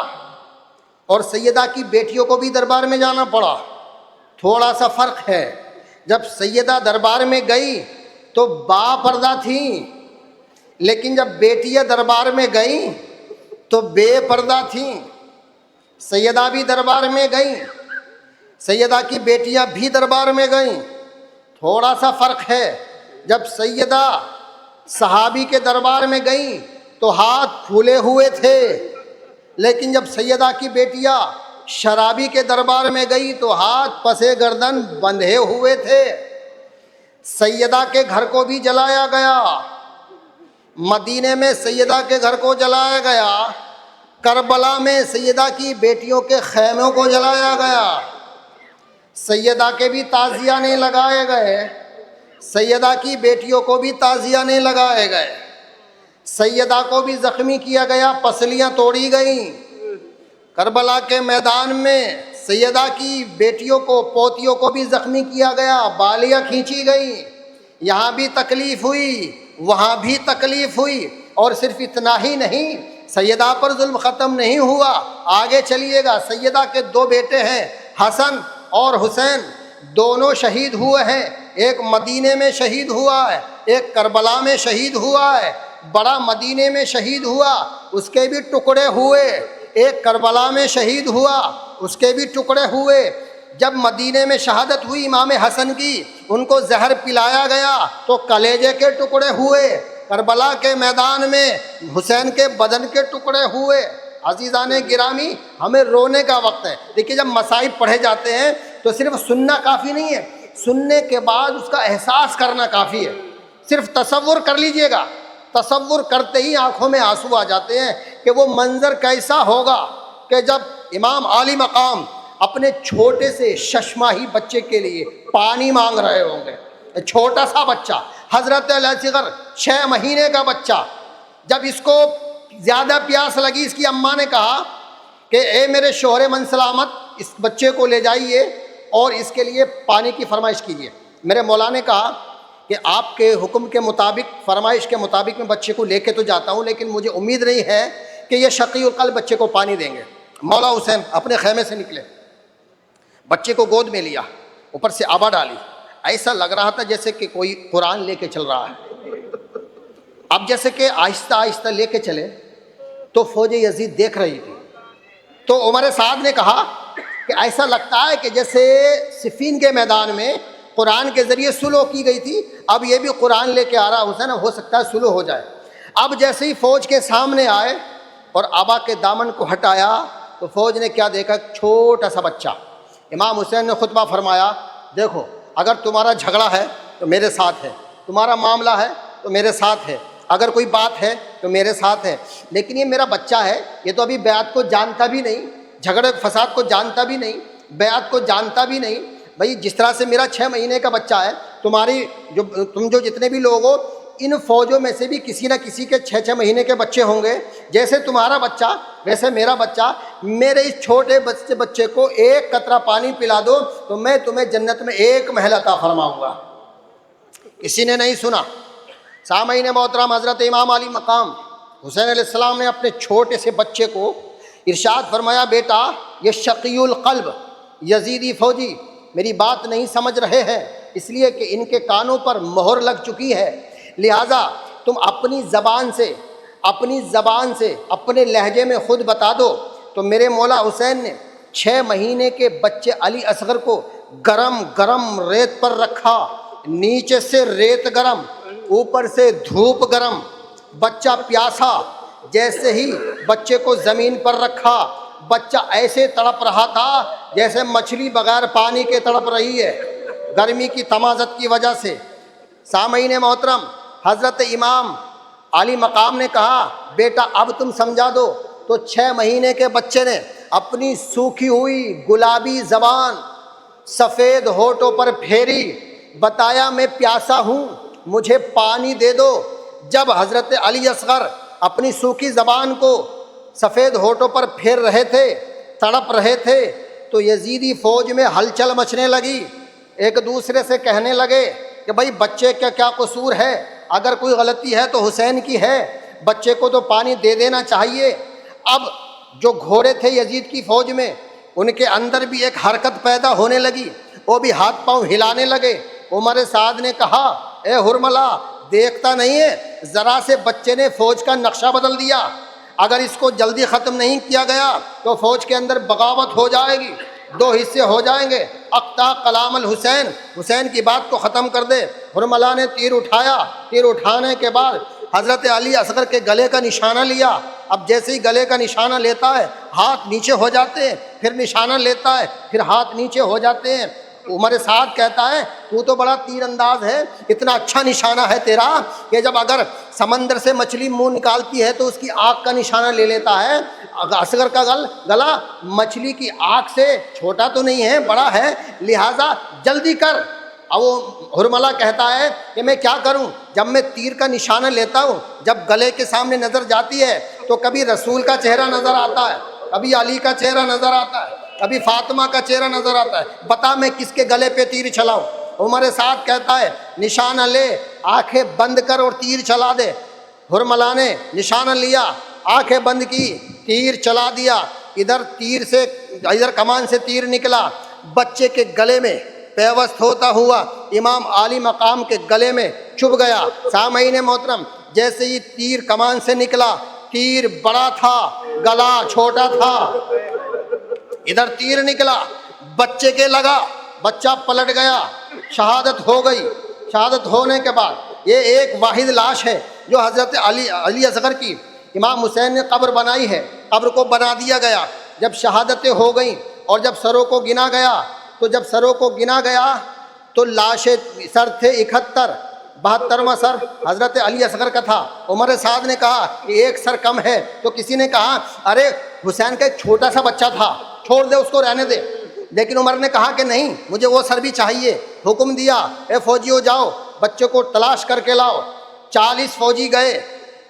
اور سیدہ کی بیٹیوں کو بھی دربار میں جانا پڑا. تھوڑا سا فرق ہے. جب سیدہ دربار میں گئی تو با پردہ تھیں، لیکن جب بیٹیاں دربار میں گئیں تو بے پردہ تھیں. سیدہ بھی دربار میں گئیں، سیدہ کی بیٹیاں بھی دربار میں گئیں. تھوڑا سا فرق ہے. جب سیدہ صحابی کے دربار میں گئیں تو ہاتھ کھلے ہوئے تھے، لیکن جب سیدہ کی بیٹیاں شرابی کے دربار میں گئی تو ہاتھ پسے گردن بندھے ہوئے تھے. سیدہ کے گھر کو بھی جلایا گیا، مدینے میں سیدہ کے گھر کو جلایا گیا، کربلا میں سیدہ کی بیٹیوں کے خیموں کو جلایا گیا. سیدہ کے بھی تعزیہ نہیں لگائے گئے، سیدہ کی بیٹیوں کو بھی تعزیہ نہیں لگائے گئے. سیدہ کو بھی زخمی کیا گیا، پسلیاں توڑی گئیں. کربلا کے میدان میں سیدہ کی بیٹیوں کو، پوتیوں کو بھی زخمی کیا گیا، بالیاں کھینچی گئیں. یہاں بھی تکلیف ہوئی، وہاں بھی تکلیف ہوئی. اور صرف اتنا ہی نہیں، سیدہ پر ظلم ختم نہیں ہوا، آگے چلیے گا. سیدہ کے 2 بیٹے ہیں، حسن اور حسین، دونوں شہید ہوئے ہیں. ایک مدینے میں شہید ہوا ہے، ایک کربلا میں شہید ہوا ہے. بڑا مدینے میں شہید ہوا، اس کے بھی ٹکڑے ہوئے. ایک کربلا میں شہید ہوا، اس کے بھی ٹکڑے ہوئے. جب مدینے میں شہادت ہوئی امام حسن کی، ان کو زہر پلایا گیا تو کلیجے کے ٹکڑے ہوئے. کربلا کے میدان میں حسین کے بدن کے ٹکڑے ہوئے. عزیزان گرامی، ہمیں رونے کا وقت ہے. دیکھیے، جب مصائب پڑھے جاتے ہیں تو صرف سننا کافی نہیں ہے، سننے کے بعد اس کا احساس کرنا کافی ہے. صرف تصور کر لیجئے گا، تصور کرتے ہی آنکھوں میں آنسو آ جاتے ہیں کہ وہ منظر کیسا ہوگا کہ جب امام عالی مقام اپنے چھوٹے سے 6 ماہی بچے کے لیے پانی مانگ رہے ہوں گے. چھوٹا سا بچہ، حضرت علی اصغر 6 مہینے کا بچہ، جب اس کو زیادہ پیاس لگی، اس کی اماں نے کہا کہ اے میرے شوہر من سلامت، اس بچے کو لے جائیے اور اس کے لیے پانی کی فرمائش کیجیے. میرے مولا نے کہا کہ آپ کے حکم کے مطابق، فرمائش کے مطابق میں بچے کو لے کے تو جاتا ہوں، لیکن مجھے امید نہیں ہے کہ یہ شقی القلب بچے کو پانی دیں گے. مولا حسین اپنے خیمے سے نکلے، بچے کو گود میں لیا، اوپر سے آبا ڈالی. ایسا لگ رہا تھا جیسے کہ کوئی قرآن لے کے چل رہا ہے. اب جیسے کہ آہستہ آہستہ لے کے چلے تو فوج یزید دیکھ رہی تھی. تو عمر سعد نے کہا کہ ایسا لگتا ہے کہ جیسے صفین کے میدان میں قرآن کے ذریعے سلو کی گئی تھی، اب یہ بھی قرآن لے کے آ رہا. حسین ہو سکتا ہے سلو ہو جائے. اب جیسے ہی فوج کے سامنے آئے اور آبا کے دامن کو ہٹایا تو فوج نے کیا دیکھا؟ چھوٹا سا بچہ. امام حسین نے خطبہ فرمایا، دیکھو اگر تمہارا جھگڑا ہے تو میرے ساتھ ہے، تمہارا معاملہ ہے تو میرے ساتھ ہے، اگر کوئی بات ہے تو میرے ساتھ ہے، لیکن یہ میرا بچہ ہے، یہ تو ابھی بیعت کو جانتا بھی نہیں، جھگڑے فساد کو جانتا بھی نہیں، بیعت کو جانتا بھی نہیں. بھائی جس طرح سے میرا 6 مہینے کا بچہ ہے، تم جو جتنے بھی لوگ ہو، ان فوجوں میں سے بھی کسی نہ کسی کے 6 مہینے کے بچے ہوں گے. جیسے تمہارا بچہ ویسے میرا بچہ. میرے اس چھوٹے بچے کو ایک قطرہ پانی پلا دو تو میں تمہیں جنت میں 1 محل عطا فرماؤں گا. کسی نے نہیں سنا. سامعین محترم، حضرت امام علی مقام حسین علیہ السلام نے اپنے چھوٹے سے بچے کو ارشاد فرمایا، بیٹا یہ شقی القلب یزیدی فوجی میری بات نہیں سمجھ رہے ہیں، اس لیے کہ ان کے کانوں پر مہر لگ چکی ہے، لہٰذا تم اپنی زبان سے اپنے لہجے میں خود بتا دو. تو میرے مولا حسین نے 6 مہینے کے بچے علی اصغر کو گرم ریت پر رکھا. نیچے سے ریت گرم، اوپر سے دھوپ گرم. بچہ پیاسا. جیسے ہی بچے کو زمین پر رکھا، بچہ ایسے تڑپ رہا تھا جیسے مچھلی بغیر پانی کے تڑپ رہی ہے، گرمی کی تمازت کی وجہ سے. سامعین محترم، حضرت امام علی مقام نے کہا، بیٹا اب تم سمجھا دو. تو 6 مہینے کے بچے نے اپنی سوکھی ہوئی گلابی زبان سفید ہونٹوں پر پھیری، بتایا میں پیاسا ہوں، مجھے پانی دے دو. جب حضرت علی اصغر اپنی سوکھی زبان کو سفید ہونٹوں پر پھیر رہے تھے، تڑپ رہے تھے، تو یزیدی فوج میں ہلچل مچنے لگی. ایک دوسرے سے کہنے لگے کہ بھائی بچے کا کیا قصور ہے، اگر کوئی غلطی ہے تو حسین کی ہے، بچے کو تو پانی دے دینا چاہیے۔ اب جو گھوڑے تھے یزید کی فوج میں، ان کے اندر بھی ایک حرکت پیدا ہونے لگی، وہ بھی ہاتھ پاؤں ہلانے لگے۔ عمر سعد نے کہا اے ہرملہ دیکھتا نہیں ہے، ذرا سے بچے نے فوج کا نقشہ بدل دیا، اگر اس کو جلدی ختم نہیں کیا گیا تو فوج کے اندر بغاوت ہو جائے گی، دو حصے ہو جائیں گے۔ اقطع کلام الحسین، حسین کی بات کو ختم کر دے۔ ہرملہ نے تیر اٹھایا، تیر اٹھانے کے بعد حضرت علی اصغر کے گلے کا نشانہ لیا۔ اب جیسے ہی گلے کا نشانہ لیتا ہے ہاتھ نیچے ہو جاتے ہیں، پھر نشانہ لیتا ہے پھر ہاتھ نیچے ہو جاتے ہیں۔ عمر سعد کہتا ہے تو تو بڑا تیر انداز ہے، اتنا اچھا نشانہ ہے تیرا کہ جب اگر سمندر سے مچھلی منہ نکالتی ہے تو اس کی آنکھ کا نشانہ لے لیتا ہے۔ اصغر کا گلا مچھلی کی آنکھ سے چھوٹا تو نہیں ہے، بڑا ہے، لہٰذا جلدی کر۔ اب وہ ہرملہ کہتا ہے کہ میں کیا کروں، جب میں تیر کا نشانہ لیتا ہوں، جب گلے کے سامنے نظر جاتی ہے تو کبھی رسول کا چہرہ نظر آتا ہے، کبھی علی کا چہرہ نظر آتا ہے، کبھی فاطمہ کا چہرہ نظر آتا ہے، بتا میں کس کے گلے پہ تیر چلاؤں؟ عمر سعد کہتا ہے نشانہ لے، آنکھیں بند کر اور تیر چلا دے۔ ہرملہ نے نشانہ لیا، آنکھیں بند کی، تیر چلا دیا۔ ادھر کمان سے تیر نکلا، بچے کے گلے میں پیوست ہوتا ہوا امام عالی مقام کے گلے میں چبھ گیا۔ سامعین محترم، جیسے ہی تیر کمان سے نکلا، تیر بڑا تھا، گلا چھوٹا تھا۔ ادھر تیر نکلا، بچے کے لگا، بچہ پلٹ گیا، شہادت ہو گئی۔ شہادت ہونے کے بعد یہ ایک واحد لاش ہے جو حضرت علی اصغر کی امام حسین نے قبر بنائی ہے، قبر کو بنا دیا گیا۔ جب شہادتیں ہو گئیں اور جب سروں کو گنا گیا تو لاشیں سر تھے 71، 72واں سر حضرت علی اصغر کا تھا۔ عمر سعد نے کہا کہ ایک سر کم ہے، تو کسی نے کہا ارے حسین کا ایک چھوٹا سا بچہ تھا، چھوڑ دے اس کو، رہنے دے۔ لیکن عمر نے کہا کہ نہیں، مجھے وہ سر بھی چاہیے۔ حکم دیا اے فوجیو جاؤ بچے کو تلاش کر کے لاؤ۔ 40 فوجی گئے،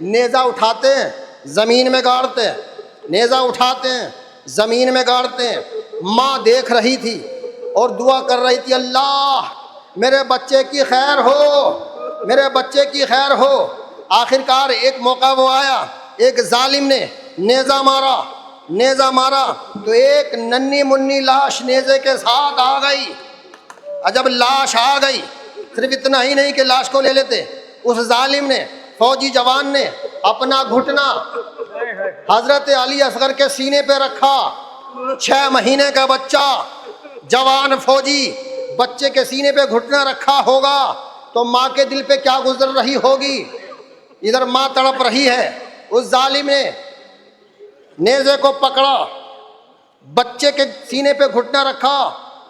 نیزہ اٹھاتے ہیں زمین میں گاڑتے ہیں، نیزہ اٹھاتے ہیں زمین میں گاڑتے ہیں۔ ماں دیکھ رہی تھی اور دعا کر رہی تھی اللہ میرے بچے کی خیر ہو، میرے بچے کی خیر ہو۔ آخرکار ایک موقع وہ آیا، ایک ظالم نے نیزہ مارا تو ایک ننھی منی لاش نیزے کے ساتھ آ گئی۔ جب لاش آ گئی، صرف اتنا ہی نہیں کہ لاش کو لے لیتے، اس ظالم نے، فوجی جوان نے اپنا گھٹنا حضرت علی اصغر کے سینے پہ رکھا۔ 6 مہینے کا بچہ، جوان فوجی بچے کے سینے پہ گھٹنا رکھا ہوگا تو ماں کے دل پہ کیا گزر رہی ہوگی۔ ادھر ماں تڑپ رہی ہے، اس ظالم نے نیزے کو پکڑا، بچے کے سینے پہ گھٹنا رکھا،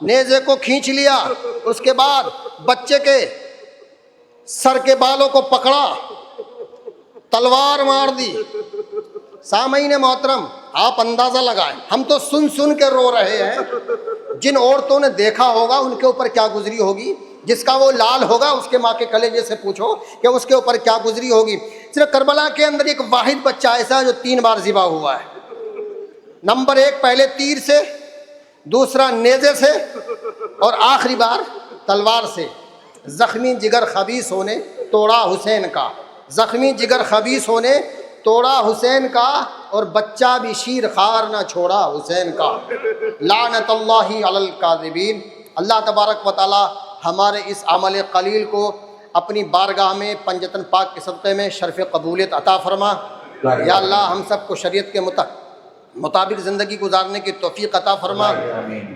نیزے کو کھینچ لیا، اس کے بعد بچے کے سر کے بالوں کو پکڑا، تلوار مار دی۔ سامعین محترم، آپ اندازہ لگائیں، ہم تو سن کے رو رہے ہیں، جن عورتوں نے دیکھا ہوگا ان کے اوپر کیا گزری ہوگی، جس کا وہ لال ہوگا اس کے ماں کے کلیجے سے پوچھو کہ اس کے اوپر کیا گزری ہوگی۔ صرف کربلا کے اندر ایک واحد بچہ ایسا ہے جو 3 بار ذبح ہوا ہے۔ نمبر 1 پہلے تیر سے، دوسرا نیزے سے، اور آخری بار تلوار سے۔ زخمی جگر خبیثوں نے توڑا حسین کا، زخمی جگر خبیثوں نے توڑا حسین کا، اور بچہ بھی شیر خار نہ چھوڑا حسین کا۔ لعنت اللہ علی الکاذبین۔ اللہ تبارک و تعالی ہمارے اس عمل قلیل کو اپنی بارگاہ میں پنجتن پاک کے صدقے میں شرف قبولیت عطا فرما۔ یا اللہ ہم سب کو شریعت کے مطابق زندگی گزارنے کی توفیق عطا فرما،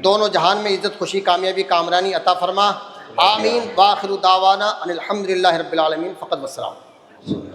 دونوں جہان میں عزت، خوشی، کامیابی، کامرانی عطا فرما۔ آمین۔ وآخر دعوانا ان الحمدللہ رب العالمین۔ فقط والسلام۔